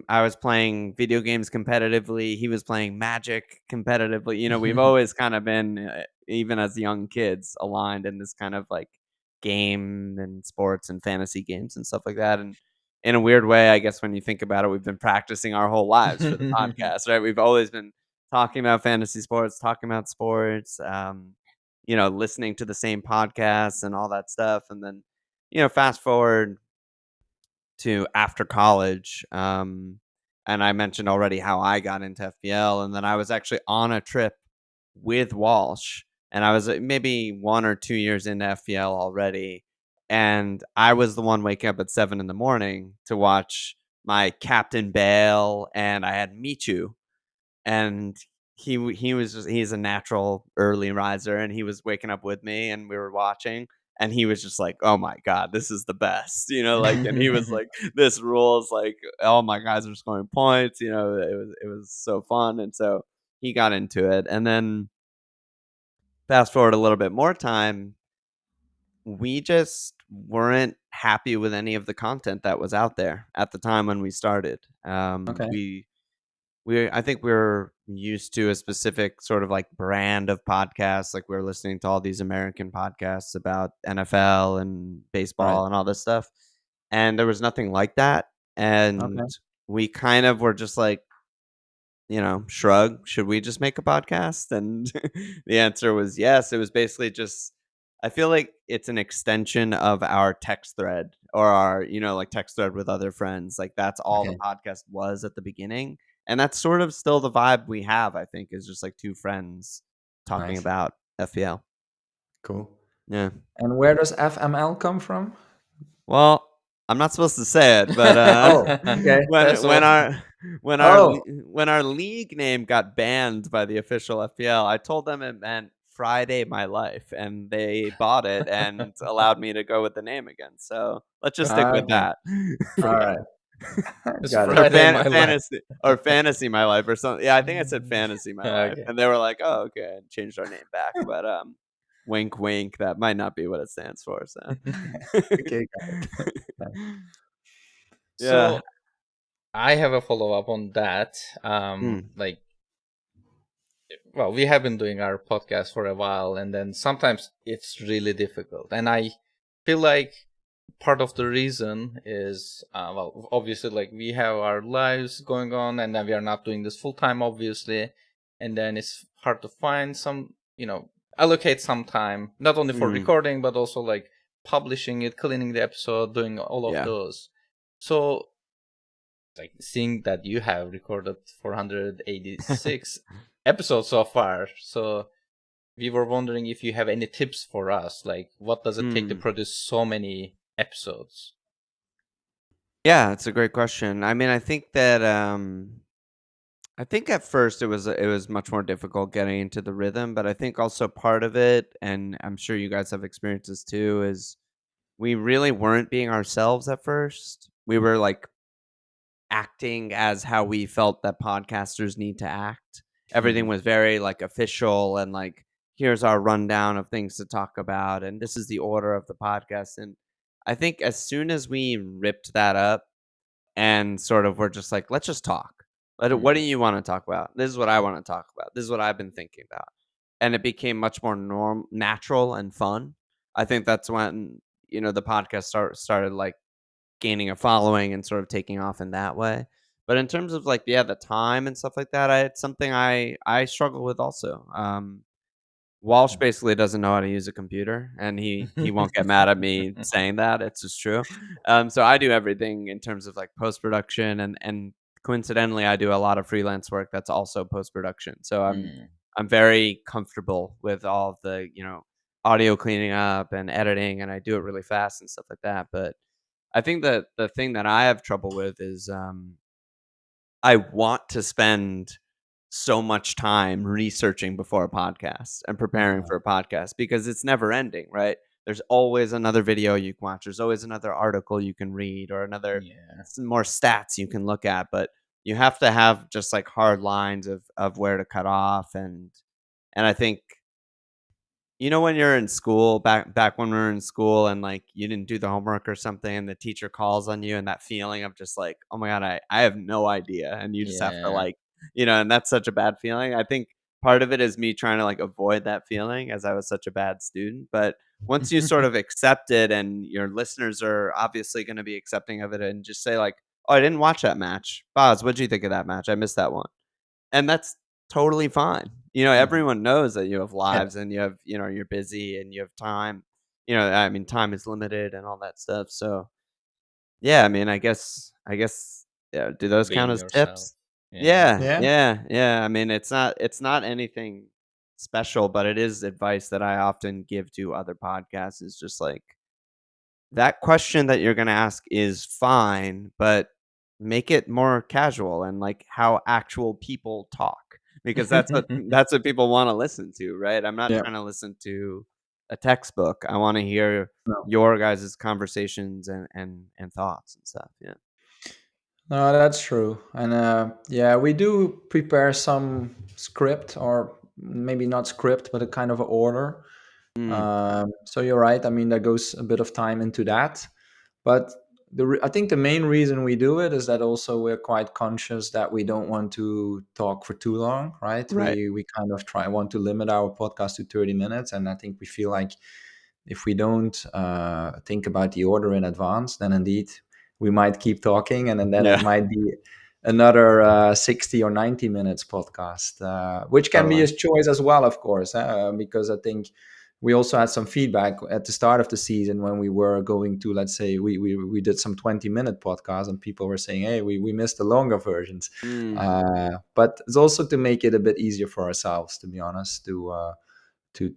I was playing video games competitively. He was playing Magic competitively. We've always kind of been, even as young kids, aligned in this kind of like game and sports and fantasy games and stuff like that. And in a weird way, I guess when you think about it, we've been practicing our whole lives for the podcast, right? We've always been talking about fantasy sports, talking about sports, listening to the same podcasts and all that stuff. And then, fast forward to after college. And I mentioned already how I got into FPL, and then I was actually on a trip with Walsh, and I was maybe 1 or 2 years into FPL already, and I was the one waking up at 7 in the morning to watch my Captain Bale, and I had Michu, and he was he's a natural early riser, and he was waking up with me, and we were watching, and he was just like, "Oh my god, this is the best," like, and he was like, "This rules, like, all my guys are scoring points," it was so fun, and so he got into it, and then fast forward a little bit more time, we just weren't happy with any of the content that was out there at the time when we started. Okay. I think we're used to a specific sort of like brand of podcasts. Like we're listening to all these American podcasts about NFL and Right. baseball and all this stuff. and there was nothing like that. And Okay. we kind of were just like, shrug, should we just make a podcast? And the answer was yes. It was basically just, I feel like it's an extension of our text thread or our, like text thread with other friends. Like that's all the Okay. podcast was at the beginning. And that's sort of still the vibe we have, I think, is just like two friends talking Nice. about FPL. Cool. Yeah. And where does FML come from? Well, I'm not supposed to say it, but Oh, okay. That's when all. Oh, when our league name got banned by the official FPL, I told them it meant Friday My Life, and they bought it and allowed me to go with the name again. So let's just stick with okay. that All for now. right. It's Got it. Or Friday, my life. fantasy my life or something. Yeah, I think I said fantasy my life, Okay. and they were like, "Oh, okay," and changed our name back. But wink, wink. That might not be what it stands for. So Okay, got it. Nice. yeah. So I have a follow up on that. Mm, Like, well, we have been doing our podcast for a while, and then sometimes it's really difficult. And I feel like part of the reason is, well, obviously, like we have our lives going on, and then we are not doing this full time, obviously. And then it's hard to find some, allocate some time, not only for mm, recording, but also like publishing it, cleaning the episode, doing all of yeah. those. So, like seeing that you have recorded 486 episodes so far. So we were wondering if you have any tips for us. Like, what does it take to Mm. produce so many episodes? Yeah, it's a great question. I mean, I think at first it was much more difficult getting into the rhythm, but I think also part of it, and I'm sure you guys have experiences too, is we really weren't being ourselves at first. We were like acting as how we felt that podcasters need to act. Everything Hmm. was very like official and like here's our rundown of things to talk about and this is the order of the podcast. And I think as soon as we ripped that up and sort of were just like, let's just talk. What do Hmm. you want to talk about? This is what I want to talk about. This is what I've been thinking about. And it became much more natural and fun. I think that's when, the podcast started like gaining a following and sort of taking off in that way. But in terms of like, yeah, the time and stuff like that, it's something I struggle with also. Walsh basically doesn't know how to use a computer, and he won't get mad at me saying that. It's just true. So I do everything in terms of like post production, and coincidentally, I do a lot of freelance work that's also post production. So Hmm. I'm very comfortable with all of the audio cleaning up and editing, and I do it really fast and stuff like that. But I think that the thing that I have trouble with is I want to spend so much time researching before a podcast and preparing for a podcast because it's never ending, right? There's always another video you can watch. There's always another article you can read or another Yeah. some more stats you can look at. But you have to have just like hard lines of where to cut off and I think when you're in school, back when we were in school and, like, you didn't do the homework or something and the teacher calls on you and that feeling of just like, "Oh my god, I have no idea," and you just have to, Yeah. like and that's such a bad feeling. I think part of it is me trying to, like, avoid that feeling as I was such a bad student, but once you sort of accept it and your listeners are obviously gonna be accepting of it and just say, like, "Oh, I didn't watch that match. Boz, what'd you think of that match? I missed that one." And that's totally fine. Mhm. Everyone knows that you have Yeah. lives and you're busy and you have time. I mean, time is limited and all that stuff. So, yeah, I mean, I guess, yeah, do those count Being as yourself. tips? Yeah. Yeah, Yeah. yeah, yeah. I mean, it's not anything special, but it is advice that I often give to other podcasts is just like that question that you're gonna ask is fine, but make it more casual and like how actual people talk because that's what people wanna listen to, right? I'm not Yeah. trying to listen to a textbook. I wanna hear No. your guys' conversations and thoughts and stuff, yeah. No, that's true. And yeah, we do prepare some script, or maybe not script, but a kind of a order. Mm, So you're right. I mean, there goes a bit of time into that. But I think the main reason we do it is that also we're quite conscious that we don't want to talk for too long, right? right. We kind of want to limit our podcast to 30 minutes, and I think we feel like if we don't think about the order in advance, then indeed we might keep talking, and then it Yeah, might be another 60 or 90 minutes podcast, which can be totally. a choice as well, of course, because I think we also had some feedback at the start of the season when we were going to, let's say, we did some 20-minute podcasts, and people were saying, hey, we missed the longer versions. Mm. But it's also to make it a bit easier for ourselves, to be honest, to See,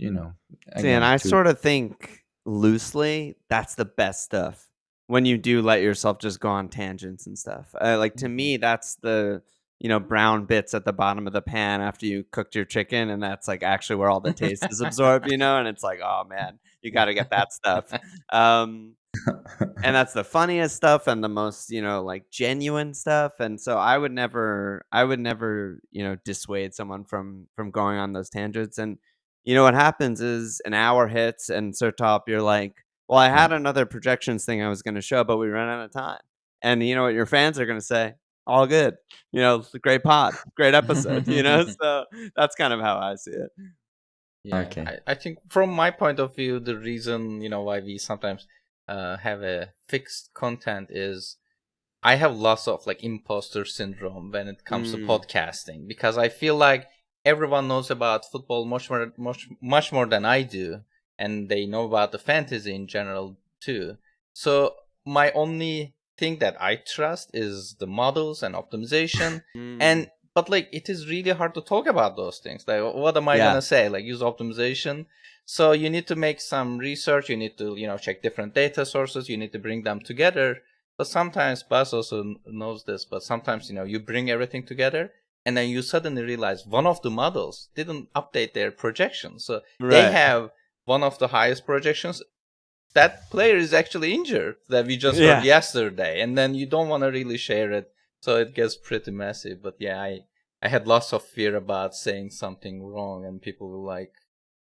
and again I to sort of think loosely that's the best stuff when you do let yourself just go on tangents and stuff. Like to me, that's the brown bits at the bottom of the pan after you cooked your chicken, and that's like actually where all the taste is absorbed, and it's like, oh man, you got to get that stuff. Um, and that's the funniest stuff and the most like genuine stuff, and so I would never dissuade someone from going on those tangents. And what happens is an hour hits and Sertalp, you're like, well, I yeah. had another projections thing I was going to show, but we ran out of time. And you know what your fans are going to say? All good. It's a great pod, great episode. So that's kind of how I see it. Yeah, Okay. I think from my point of view, the reason why we sometimes have a fixed content is I have lots of like imposter syndrome when it comes to Mm, podcasting, because I feel like everyone knows about football much more than I do, and they know about the fantasy in general too. So my only thing that I trust is the models and optimization, mm, and but like it is really hard to talk about those things. Like what am I yeah, gonna say? Like use optimization. So you need to make some research. You need to check different data sources. You need to bring them together. But sometimes Bas also knows this, but sometimes you bring everything together and then you suddenly realize one of the models didn't update their projections. So they right, have one of the highest projections. That player is actually injured that we just heard yeah. yesterday, and then you don't want to really share it, so it gets pretty messy. But yeah, I had lots of fear about saying something wrong, and people were like,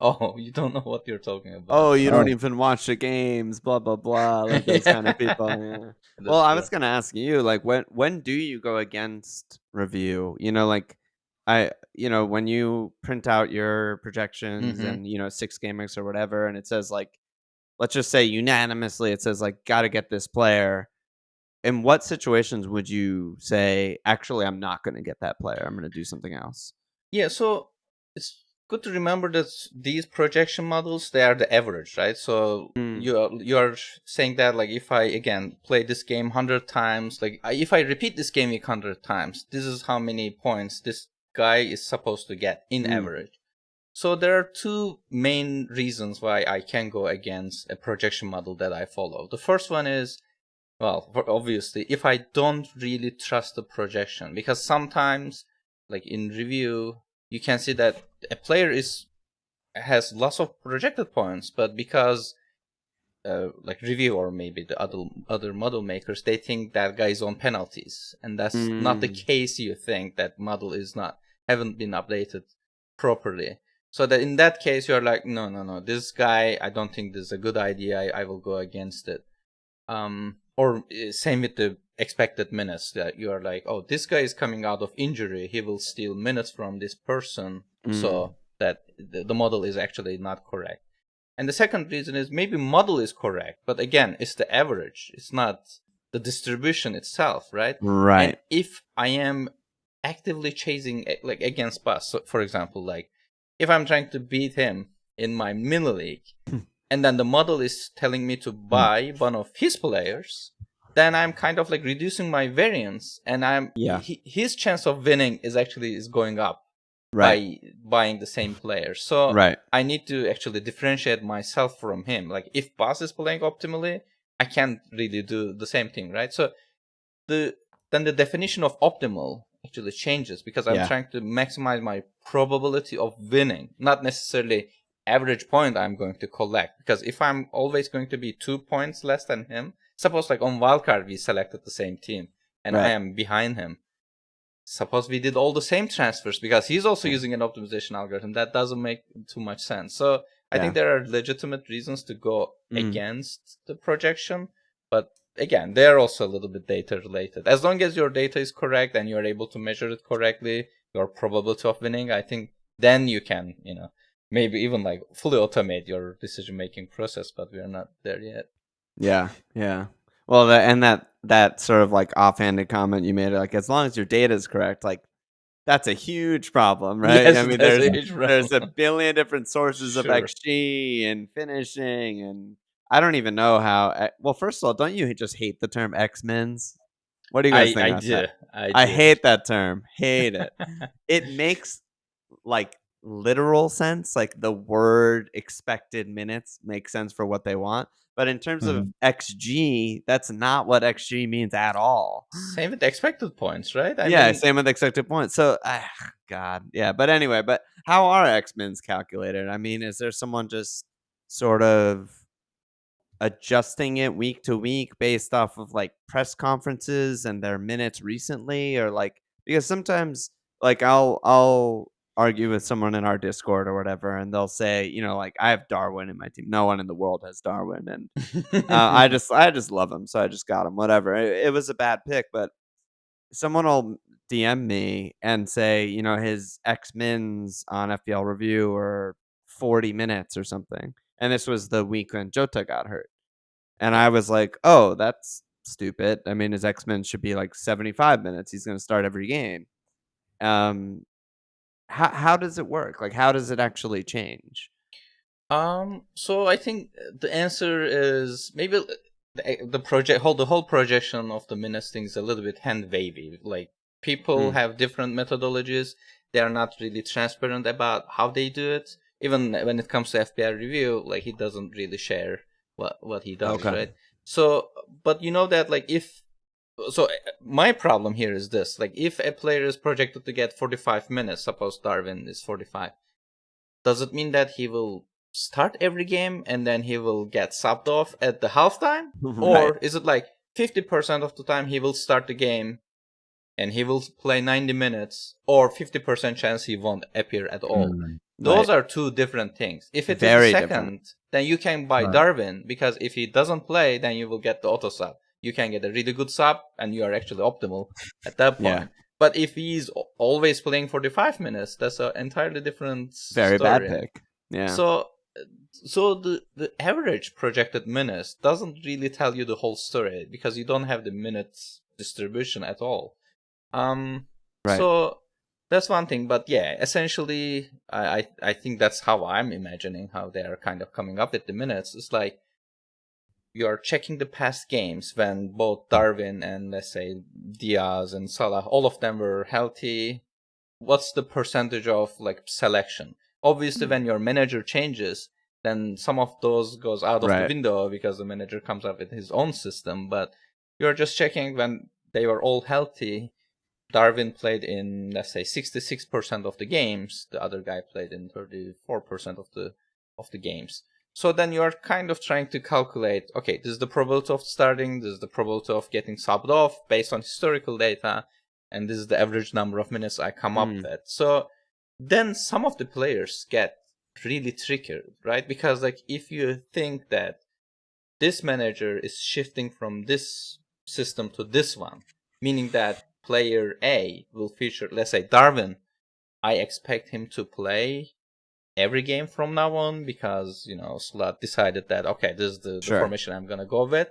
"Oh, you don't know what you're talking about." Oh, you So don't Oh, even watch the games, blah blah blah, like those kind of yeah, people. Yeah. Well, that's I true. was gonna ask you, like, when do you go against review? Like, when you print out your projections Hmm. and 6 GameX or whatever, and it says like, let's just say unanimously, it says like, gotta get this player. In what situations would you say, actually, I'm not gonna get that player. I'm gonna do something else? Yeah, so it's good to remember that these projection models, they are the average, right? So Mm, you're saying that like if I again play this game 100 times, like if I repeat this game 100 times, this is how many points this guy is supposed to get in mm, average. So there are two main reasons why I can go against a projection model that I follow. The first one is, well, obviously, if I don't really trust the projection, because sometimes, like in review, you can see that a player has lots of projected points, but because like review or maybe the other model makers, they think that guy is on penalties, and that's not the mm, case. You think that model is not haven't been updated properly, so that in that case you're like, no, no, no, this guy, I don't think this is a good idea. I will go against it. Or same with the expected minutes, that you are like, oh, this guy is coming out of injury, he will steal minutes from this person, mm, so that the model is actually not correct. And the second reason is maybe model is correct, but again, it's the average, it's not the distribution itself, right? And right. if I am actively chasing like against Bus, so for example, like if I'm trying to beat him in my mini league, and then the model is telling me to hmm. buy one of his players, then I'm kind of like reducing my variance, and Yeah. his chance of winning is going up Right. by buying the same player. So Right. I need to actually differentiate myself from him. Like if Boss is playing optimally, I can't really do the same thing, right? So the then the definition of optimal actually changes, because I'm Yeah. trying to maximize my probability of winning, not necessarily average point I'm going to collect. Because if I'm always going to be 2 points less than him, suppose like on wildcard we selected the same team and I Right. am behind him. Suppose we did all the same transfers because he's also Yeah. using an optimization algorithm. That doesn't make too much sense. So I think Yeah. there are legitimate reasons to go Mm. against the projection, but again, they're also a little bit data related. As long as your data is correct and you're able to measure it correctly, your probability of winning, I think then you can, maybe even like fully automate your decision making process, but we are not there yet. Yeah, yeah. Well, that sort of like offhanded comment you made, like as long as your data is correct, like that's a huge problem, right? Yes, I mean, that's a huge there's a problem. billion different sources of Sure. XG and finishing, and I don't even know how. Well, first of all, don't you just hate the term X-Mins? What do you guys think I about do. that? I I do. hate that term. Hate it. It makes like literal sense, like the word expected minutes makes sense for what they want. But in terms of Mhm. XG, that's not what XG means at all. Same with expected points, right? I Yeah, mean, same with expected points. So, God, yeah. But anyway, but how are X-Mins calculated? I mean, is there someone just sort of adjusting it week to week based off of like press conferences and their minutes recently, or like because sometimes like I'll argue with someone in our Discord or whatever, and they'll say, like I have Darwin in my team. No one in the world has Darwin, and I just love him, so I just got him. Whatever. It was a bad pick, but someone will DM me and say, his X mins on FPL review are 40 minutes or something. And this was the week when Jota got hurt. And I was like, "Oh, that's stupid. I mean, his X-Men should be like 75 minutes. He's going to start every game." Um, how does it work? Like, how does it actually change? so I think the answer is maybe the whole projection of the minutes thing is a little bit hand wavy. Like people Mm, have different methodologies. They are not really transparent about how they do it. Even when it comes to FPL review, like he doesn't really share what he does, okay. right? So, but you know that like if so my problem here is this, like if a player is projected to get 45 minutes, suppose Darwin is 45, does it mean that he will start every game and then he will get subbed off at the halftime? Right. Or is it like 50% of the time he will start the game and he will play 90 minutes, or 50% chance he won't appear at all? Mm, Those Right. are two different things. If it is the Very different. second, then you can buy right. Darwin, because if he doesn't play, then you will get the auto sub. You can get a really good sub and you are actually optimal at that Yeah. point. But if he's always playing 45 minutes, that's an entirely different Very bad story. pick. Yeah. So the average projected minutes doesn't really tell you the whole story, because you don't have the minutes distribution at all. Right. So that's one thing, but yeah, essentially, I think that's how I'm imagining how they are kind of coming up with the minutes. It's like you're checking the past games when both Darwin and, let's say, Diaz and Salah, all of them were healthy. What's the percentage of like selection? Obviously, when your manager changes, then some of those goes out of the Right. window because the manager comes up with his own system. But you're just checking when they were all healthy. Darwin played in, let's say, 66% of the games. The other guy played in 34% of the games. So then you're kind of trying to calculate, okay, this is the probability of starting, this is the probability of getting subbed off based on historical data, and this is the average number of minutes I come up with. So then some of the players get really tricky, right? Because like if you think that this manager is shifting from this system to this one, meaning that player A will feature, let's say, Darwin. I expect him to play every game from now on because, Slot decided that, okay, this is the Sure. formation I'm going to go with.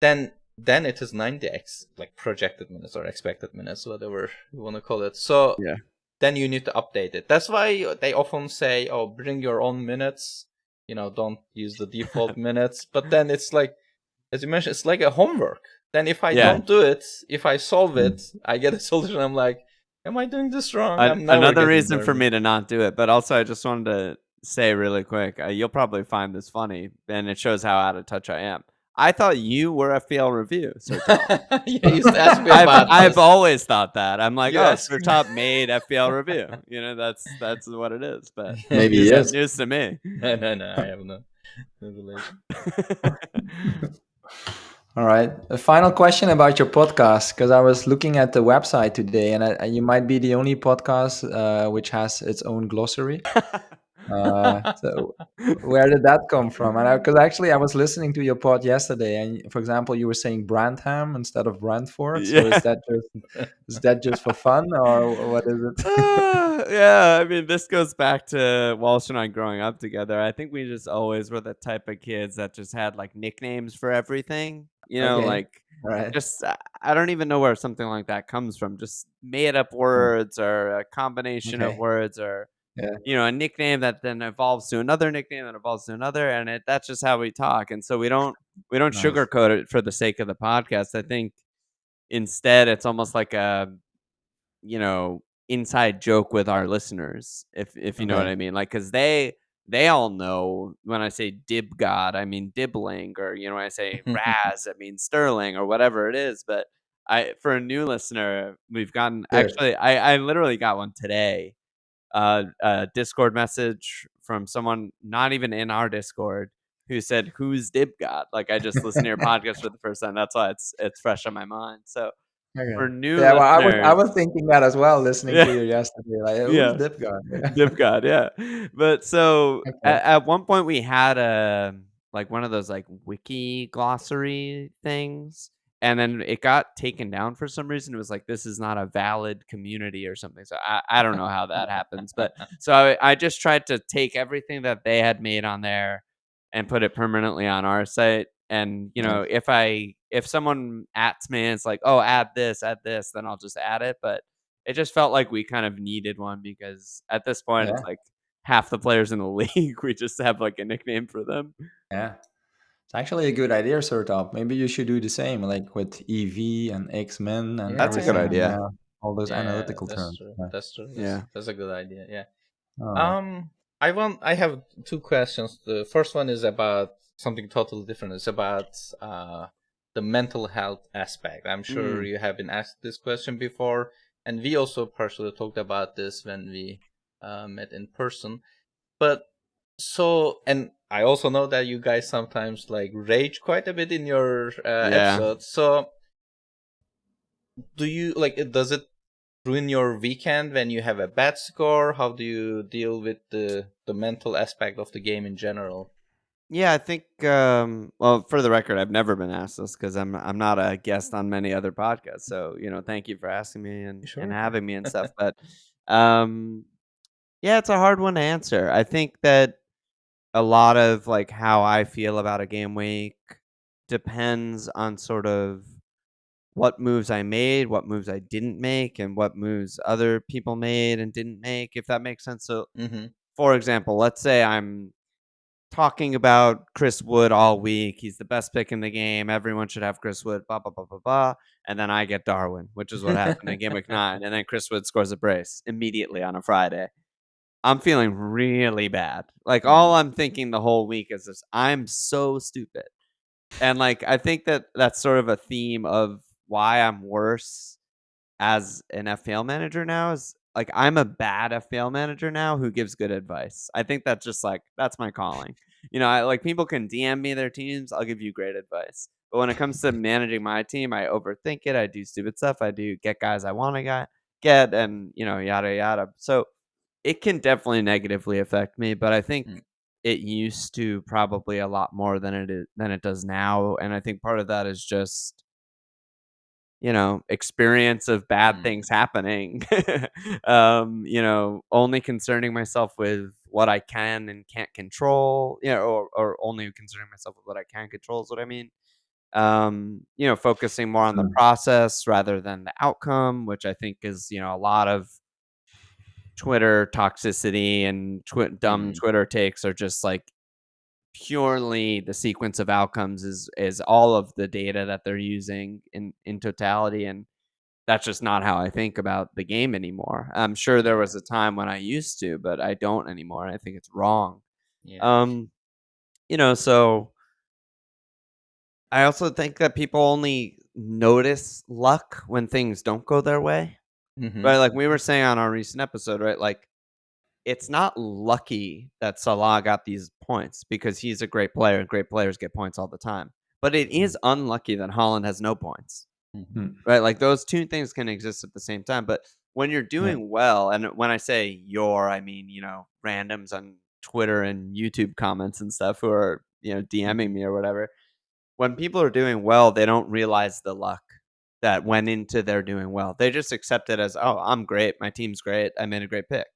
Then it is 90x, like projected minutes or expected minutes, whatever you want to call it. So Yeah. then you need to update it. That's why they often say, oh, bring your own minutes. Don't use the default minutes. But then it's like, as you mentioned, it's like a homework. Then if I don't do it, if I solve it, I get a solution. I'm like, am I doing this wrong? I'm never Another getting reason there. for me to not do it, but also I just wanted to say really quick, you'll probably find this funny, and it shows how out of touch I am. I thought you were FPL review, Sertalp. You used to ask me about I've this. always thought that. I'm like, You oh, asked- Sertalp made FPL review. That's what it is. But Maybe news, yes. news to me. No, I have no relation. All right. A final question about your podcast, because I was looking at the website today, and you might be the only podcast which has its own glossary. So where did that come from? And because actually I was listening to your pod yesterday, and for example, you were saying Brandham instead of Brantford. So Yeah. is that just for fun, or what is it? Yeah, I mean, this goes back to Walsh and I growing up together. I think we just always were the type of kids that just had like nicknames for everything. Okay, Like all right. just I don't even know where something like that comes from. Just made up Oh, words or a combination of okay, words or yeah, a nickname that then evolves to another nickname that evolves to another, and that's just how we talk. And so we don't nice. sugarcoat it for the sake of the podcast. I think instead it's almost like a you know, inside joke with our listeners, if you know what Okay, I mean. Like, cause they all know when I say dib god, I mean dibbling, or when I say Raz, I mean Sterling, or whatever it is. But for a new listener, we've gotten good. actually, I literally got one today, a Discord message from someone not even in our Discord who said, "Who's dib god?" Like, I just listened to your podcast for the first time. That's why it's fresh on my mind. So Okay. for new Yeah, well, I listeners, was thinking that as well, listening to yeah. you yesterday. Like, who's Yeah, Dip guy? Yeah. Dip God, yeah. But so Okay. at one point we had a like one of those like wiki glossary things, and then it got taken down for some reason. It was like this is not a valid community or something. So I don't know how that happens, but so I just tried to take everything that they had made on there and put it permanently on our site. And Nice. if someone adds me and it's like, oh, add this, then I'll just add it. But it just felt like we kind of needed one because at this point it's Yeah, like half the players in the league, we just have like a nickname for them. yeah. It's actually a good idea, Sertalp. Maybe you should do the same, like with EV and X-Men and That's a good everything, and idea. all those Yeah, analytical that's terms. true. Yeah. That's true. That's Yeah. that's a good idea. Yeah. All right. Um, I have two questions. The first one is about something totally different. It's about the mental health aspect. I'm sure Mm, you have been asked this question before, and we also partially talked about this when we met in person. But and I also know that you guys sometimes like rage quite a bit in your yeah. episodes. So do you like it? Does it ruin your weekend when you have a bad score? How do you deal with the mental aspect of the game in general? Yeah, I think well, for the record, I've never been asked this because I'm not a guest on many other podcasts. So, thank you for asking me and Sure. having me and stuff. But um yeah, it's a hard one to answer. I think that a lot of like how I feel about a game week depends on sort of what moves I made, what moves I didn't make, and what moves other people made and didn't make, if that makes sense. So, Mm-hmm. for example, let's say I'm talking about Chris Wood all week. He's the best pick in the game. Everyone should have Chris Wood, blah, blah, blah, blah, blah. And then I get Darwin, which is what happened in Game Week 9. And then Chris Wood scores a brace immediately on a Friday. I'm feeling really bad. Like, all I'm thinking the whole week is this: I'm so stupid. And like, I think that that's sort of a theme of why I'm worse as an FPL manager now is like I'm a bad FPL manager now who gives good advice. I think that's just like that's my calling. I like people can DM me their teams, I'll give you great advice. But when it comes to managing my team, I overthink it. I do stupid stuff. I do get guys I want to get and yada yada. So it can definitely negatively affect me, but I think it used to probably a lot more than it does now. And I think part of that is just experience of bad things happening. Only concerning myself with what I can and can't control, or only concerning myself with what I can control is what I mean. Focusing more on the Sure. process rather than the outcome, which I think is, a lot of Twitter toxicity and dumb Mm-hmm. Twitter takes are just like purely the sequence of outcomes is all of the data that they're using in totality, and that's just not how I think about the game anymore. I'm sure there Yeah. was a time when I used to, but I don't anymore. I think it's wrong. Yeah. Um, so I also think that people only notice luck when things don't go their way. Mm-hmm. Right? Like we were saying on our recent episode, right? Like it's not lucky that Salah got these points because he's a great player and great players get points all the time. But it is unlucky that Holland has no points. Mm-hmm. Hmm. Right? Like those two things can exist at the same time. But when you're Yeah. doing well, and when I say I mean, randoms on Twitter and YouTube comments and stuff who are, DMing me or whatever. When people are doing well, they don't realize the luck that went into their doing well. They just accept it as, "Oh, I'm great. My team's great. I made a great pick."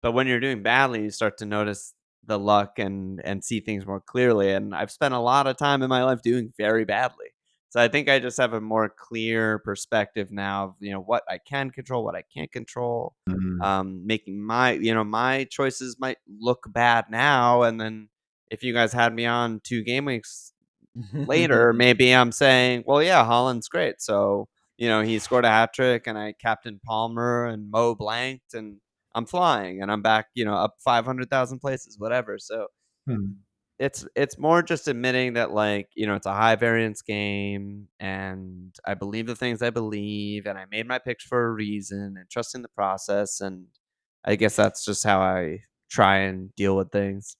But when you're doing badly, you start to notice the luck and see things more clearly, and I've spent a lot of time in my life doing very badly. So I think I just have a more clear perspective now of, what I can control, what I can't control. Mm. Making my choices might look bad now, and then if you guys had me on 2 game weeks later, maybe I'm saying, "Well, yeah, Holland's great." So, he scored a hat trick and I captained Palmer and Mo blanked and I'm flying and I'm back, up 500,000 places, whatever. So, Hmm. it's more just admitting that, like, it's a high variance game and I believe the things I believe and I made my picks for a reason and trusting the process, and I guess that's just how I try and deal with things.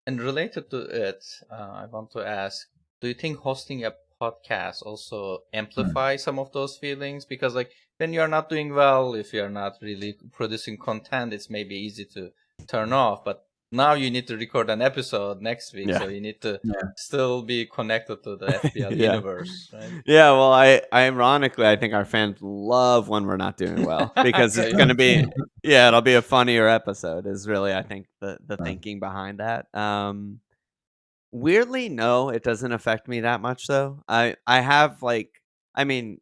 And related to it, I want to ask, do you think hosting a podcast also amplifies some of those feelings? Because like when you're not doing well, if you're not really producing content, it's maybe easy to turn off. But now you need to record an episode next week, Yeah. so you need to Yeah. still be connected to the FPL Yeah. universe, right? Yeah, well, ironically, I think our fans love when we're not doing well because Yeah, it's yeah. gonna be yeah, it'll be a funnier episode is really, I think, the Uh, thinking behind that. Weirdly, no, it doesn't affect me that much though. I have, like, I mean,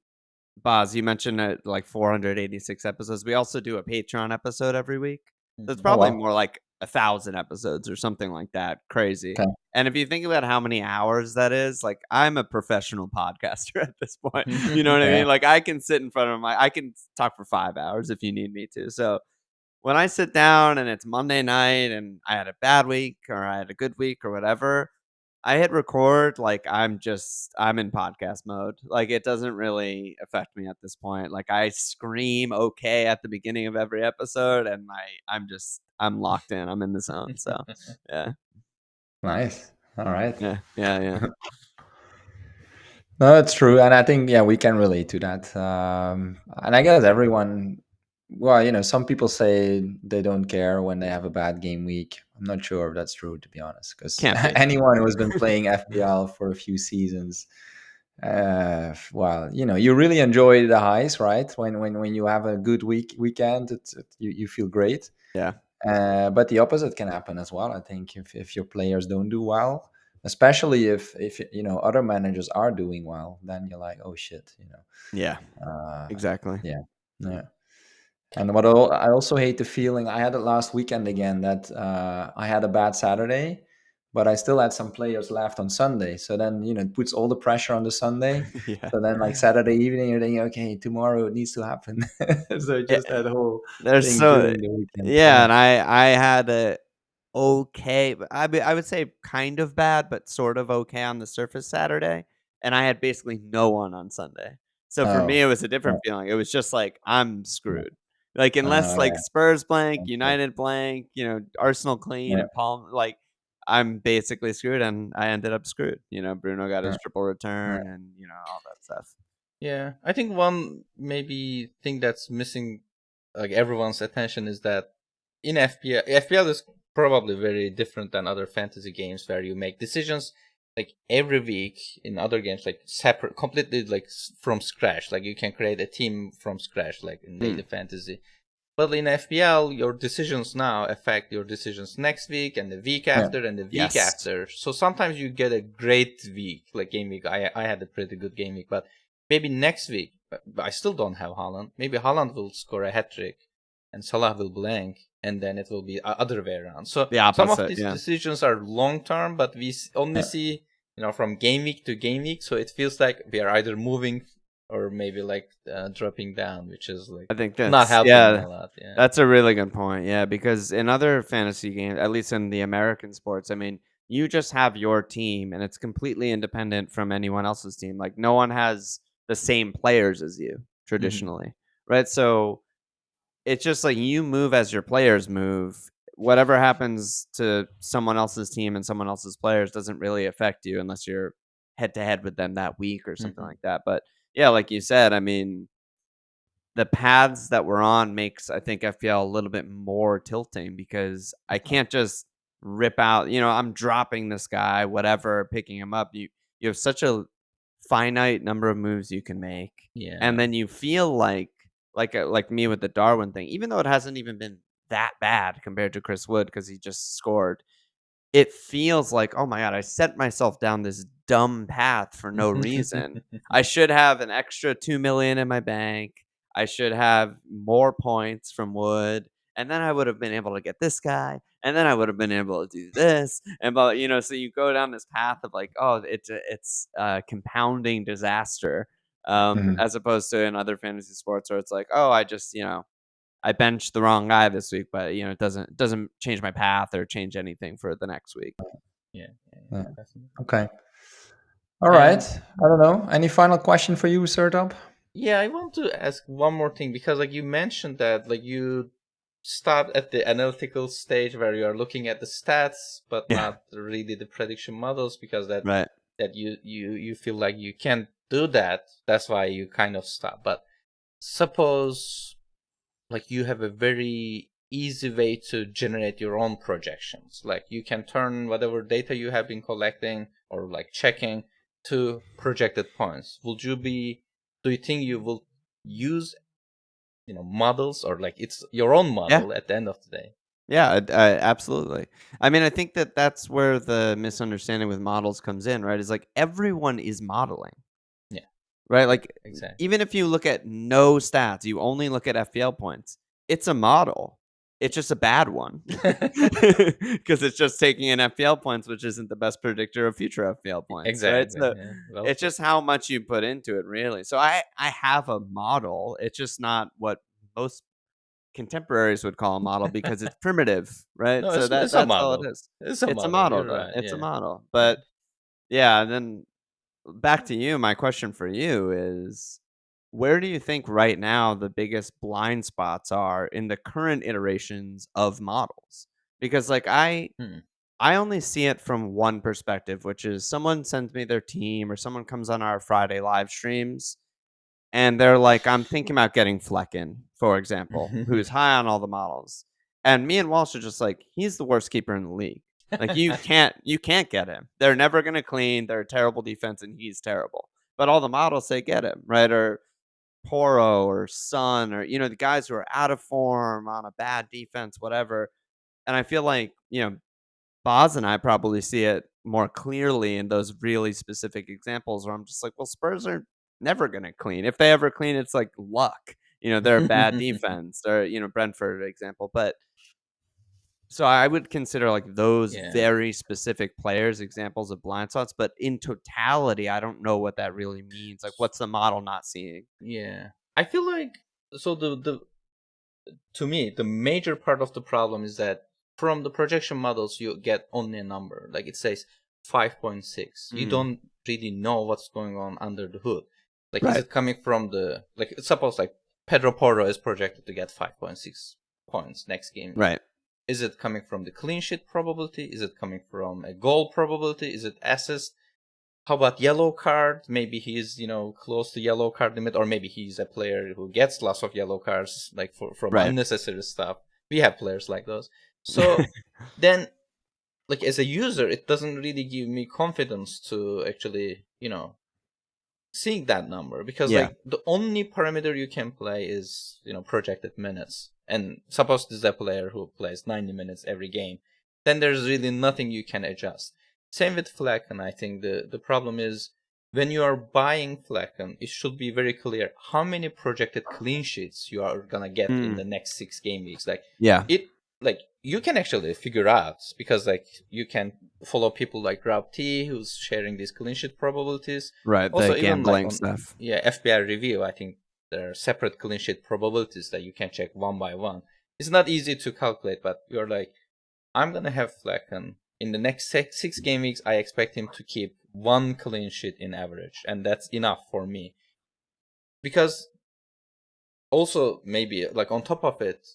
Boz, you mentioned, like, 486 episodes. We also do a Patreon episode every week. So it's Mhm. oh probably well. more like 1,000 episodes or something like that. Crazy. Okay. And if you think about how many hours that is, like, I'm a professional podcaster at this point. You know what I Yeah. mean? Like, I can sit in front of I can talk for 5 hours if you need me to. So when I sit down and it's Monday night and I had a bad week or I had a good week or whatever, I hit record, like, I'm in podcast mode. Like, it doesn't really affect me at this point. Like, I scream okay at the beginning of every episode and I'm locked in. I'm in the zone. So, yeah. Nice. All right. Yeah. Yeah, yeah. No, that's true, and I think yeah, we can relate to that. And I guess everyone, well, some people say they don't care when they have a bad game week. I'm not sure if that's true, to be honest, because Can't be. anyone who has been playing FPL for a few seasons, well, you really enjoy the highs, right? When you have a good weekend, you feel great. Yeah. But the opposite can happen as well. I think if your players don't do well, especially if other managers are doing well, then you're like, oh shit, Yeah. Uh, Exactly. yeah, yeah. And I also hate the feeling. I had it last weekend again that I had a bad Saturday, but I still had some players left on Sunday. So then it puts all the pressure on the Sunday. Yeah. So then like Saturday evening, you're thinking, okay, tomorrow it needs to happen. So Yeah. just that whole There's thing so during the weekend. yeah, Yeah. and I had a okay, but I would say kind of bad, but sort of okay on the surface Saturday, and I had basically no one on Sunday. So for me, Oh. it was a different Oh, feeling. It was just like, I'm yeah. screwed. Like, unless, like, Yeah. Spurs blank, Okay. United blank, Arsenal clean, Yeah. and Palm, like, I'm basically screwed, and I ended up screwed. Bruno got Yeah. his triple Yeah. return and, all that stuff. Yeah, I think one maybe thing that's missing, like everyone's attention, is that in FPL is probably very different than other fantasy games where you make decisions like every week. In other games, like separate, completely like from scratch. Like you can create a team from scratch, like in daily Mm. fantasy. But in FPL, your decisions now affect your decisions next week and the week Yeah. after and the week Yes. after. So sometimes you get a great week, like game week. I had a pretty good game week, but maybe next week, but I still don't have Haaland. Maybe Haaland will score a hat trick and Salah will blank, and then it will be other way around. So The some of opposite, these yeah. decisions are long term, but we only Yeah. see, from game week to game week. So it feels like we are either moving or maybe like dropping down, which is like I think not that's helping me yeah, a lot. Yeah. that's a really good point. Yeah, because in other fantasy games, at least in the American sports, I mean, you just have your team and it's completely independent from anyone else's team. Like, no one has the same players as you Mhm. traditionally, right? So it's just like you move as your players move. Whatever happens to someone else's team and someone else's players doesn't really affect you unless you're head to head with them that week or something Mhm. like that. But yeah, like you said, I mean, the paths that we're on makes, I think, FPL a little bit more tilting because I can't just rip out, I'm dropping this guy, whatever, picking him up. You have such a finite number of moves you can make. Yeah. And then you feel like me with the Darwin thing, even though it hasn't even been that bad compared to Chris Wood because he just scored. It feels like, oh my god, I set myself down this dumb path for no reason. I should have an extra 2 million in my bank. I should have more points from Wood, and then I would have been able to get this guy, and then I would have been able to do this, and but so you go down this path of like, oh, it's a compounding disaster, Mhm. as opposed to in other fantasy sports where it's like, oh, I just I benched the wrong guy this week, but it doesn't change my path or change anything for the next week. Yeah. Yeah. Definitely. Okay. All right. And I don't know. Any final question for you, Sertalp? yeah, I want to ask one more thing because like you mentioned that like you start at the analytical stage where you are looking at the stats but Yeah. not really the prediction models because that Right. that you feel like you can't do that. That's why you kind of stop. But suppose like you have a very easy way to generate your own projections. Like you can turn whatever data you have been collecting or like checking to projected points. Do you think you will use models or like it's your own Yeah. model at the end of the day? Yeah, absolutely. I mean, I think that that's where the misunderstanding with models comes in, right? Is like everyone is modeling, Yeah, right? Like exactly. even if you look at no stats, you only look at FPL points. It's a model. It's just a bad one because it's just taking in FPL points, which isn't the best predictor of future FPL points, right? Exactly. So Yeah. Well it's put. just how much you put into it, really. So I have a model. It's just not what most contemporaries would call a model because it's primitive, right? No, So it's a that's all it model. is. It's a It's a model. model, You're though. right. It's a Yeah. model. Yeah. But yeah, then back to you. My question for you is, where do you think right now the biggest blind spots are in the current iterations of models? Because like Hmm. I only see it from one perspective, which is someone sends me their team or someone comes on our Friday live streams and they're like, I'm thinking about getting Flecken, for example, who's high on all the models. And me and Walsh are just like, he's the worst keeper in the league. Like you can't get him. They're never gonna clean. They're a terrible defense, and he's terrible. But all the models say get him, right? Or Poro or Sun or the guys who are out of form on a bad defense, whatever. And I feel like Bas and I probably see it more clearly in those really specific examples where I'm just like, well, Spurs are never going to clean. If they ever clean, it's like luck. They're a bad defense or, Brentford example. But so I would consider like those Yeah. very specific players examples of blind spots. But in totality, I don't know what that really means. Like, what's the model not seeing? Yeah. I feel like so the to me the major part of the problem is that from the projection models you get only a number. Like it says 5.6. You Mm, don't really know what's going on under the hood. Like is right. it coming from the like suppose like Pedro Porro is projected to get 5.6 points next game. Right. Is it coming from the clean sheet probability? Is it coming from a goal probability? Is it assist? How about yellow card? Maybe he's close to yellow card limit, or maybe he's a player who gets lots of yellow cards like from Right. unnecessary stuff. We have players like those. So then, like as a user, it doesn't really give me confidence to actually seeing that number because Yeah. like the only parameter you can play is projected minutes. And suppose this is a player who plays 90 minutes every game, then there's really nothing you can adjust. Same with Flecken. I think the problem is when you are buying Flecken, it should be very clear how many projected clean sheets you are gonna get in Mm, the next 6 game weeks. Like yeah. it, like you can actually figure out because like you can follow people like Rob T who's sharing these clean sheet probabilities. Right. Also, The even like gambling on stuff. FPL review, I think there are separate clean sheet probabilities that you can check one by one. It's not easy to calculate, but you're like, I'm gonna have Flecken in the next 6 game weeks. I expect him to keep one clean sheet in average, and that's enough for me. Because also maybe like on top of it,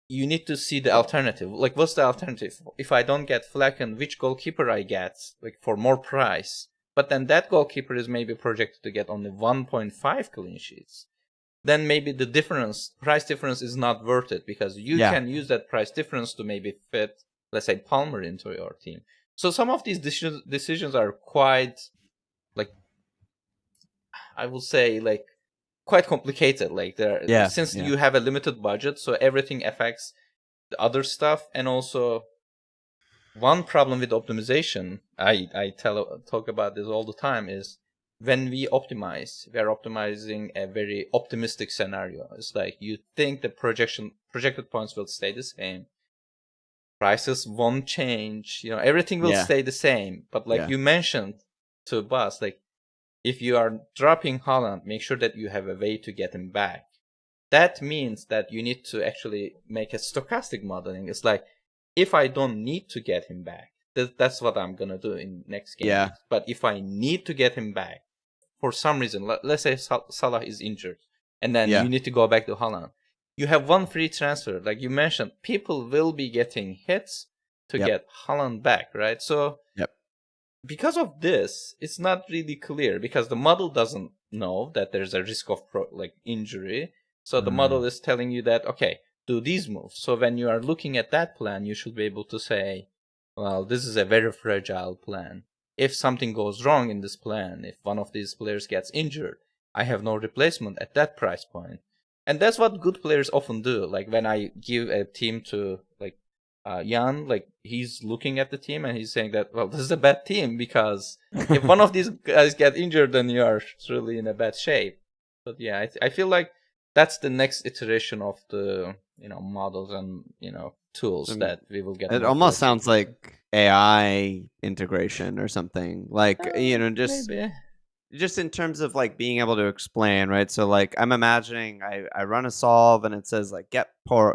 you need to see the alternative. Like, what's the alternative? If I don't get Flecken, which goalkeeper I get, like for more price? But then that goalkeeper is maybe projected to get only 1.5 clean sheets. Then maybe the price difference is not worth it because you Yeah. can use that price difference to maybe fit let's say, Palmer into your team. So some of these decisions are quite, like, I will say, like, quite complicated. Like, since you have a limited budget, so everything affects the other stuff. And also, one problem with optimization, I talk about this all the time, is when we optimize, we are optimizing a very optimistic scenario. It's like you think the projected points will stay the same, prices won't change, everything will stay the same. But like you mentioned to Bas, like, if you are dropping Haaland, make sure that you have a way to get him back. That means that you need to actually make a stochastic modeling. It's like, if I don't need to get him back, that's what I'm gonna do in next game. Yeah. But if I need to get him back for some reason, let's say Salah is injured, and then you need to go back to Haaland, you have one free transfer. Like you mentioned, people will be getting hits to get Haaland back, right? So because of this, it's not really clear, because the model doesn't know that there's a risk of injury. So the model is telling you that, okay, do these moves. So when you are looking at that plan, you should be able to say, well, this is a very fragile plan. If something goes wrong in this plan, if one of these players gets injured, I have no replacement at that price point. And that's what good players often do. Like when I give a team to Jan, like he's looking at the team and he's saying that, well, this is a bad team, because if one of these guys get injured, then you are really in a bad shape. But yeah, I feel like that's the next iteration of the models and tools that we will get. It almost sounds like AI integration or something. Like just in terms of like being able to explain, right? So like I'm imagining I run a solve and it says like get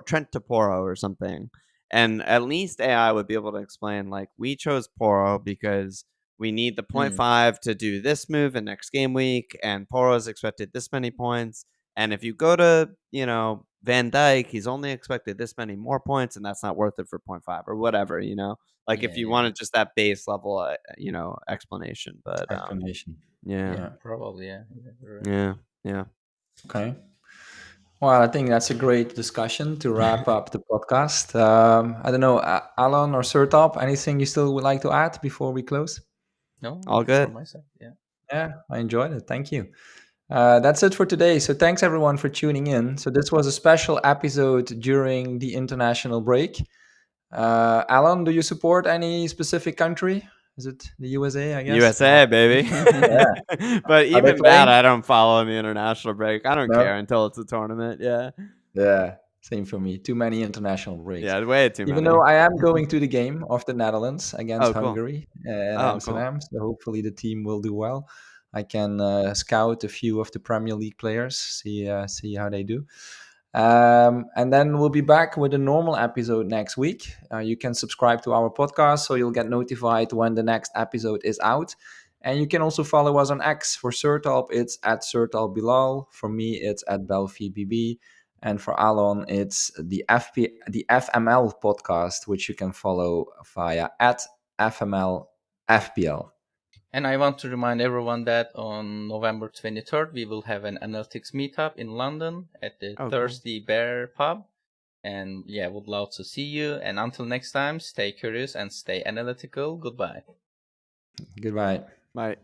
Trent to Poro or something. And at least AI would be able to explain, like, we chose Poro because we need the 0.5 to do this move in next game week, and Poro's expected this many points. And if you go to, Van Dyke, he's only expected this many more points, and that's not worth it for 0.5 or whatever, Like if you wanted just that base level, explanation. But Explanation. yeah, probably, yeah. Yeah. Okay. Well, I think that's a great discussion to wrap up the podcast. I don't know, Alon or Sertalp, anything you still would like to add before we close? No, all good from my side. Yeah. Yeah, I enjoyed it. Thank you. That's it for today. So thanks everyone for tuning in. So this was a special episode during the international break. Alan, do you support any specific country? Is it the USA, I guess? USA, baby. Yeah. But Are they even that, playing? I don't follow in the international break. I don't No? care until it's a tournament. Yeah. Yeah, same for me. Too many international breaks. Yeah, way too Even many. though I am going to the game of the Netherlands against Oh, cool. Hungary in Oh, cool. Amsterdam, so hopefully the team will do well. I can scout a few of the Premier League players, see how they do. And then we'll be back with a normal episode next week. You can subscribe to our podcast so you'll get notified when the next episode is out. And you can also follow us on X. For Sertalp, it's at Sertalp Bilal. For me, it's at BelfiBB. And for Alon, it's the FML podcast, which you can follow via at FMLFPL. And I want to remind everyone that on November 23rd, we will have an analytics meetup in London at the Thirsty Bear pub. And yeah, would love to see you. And until next time, stay curious and stay analytical. Goodbye. Goodbye. Bye.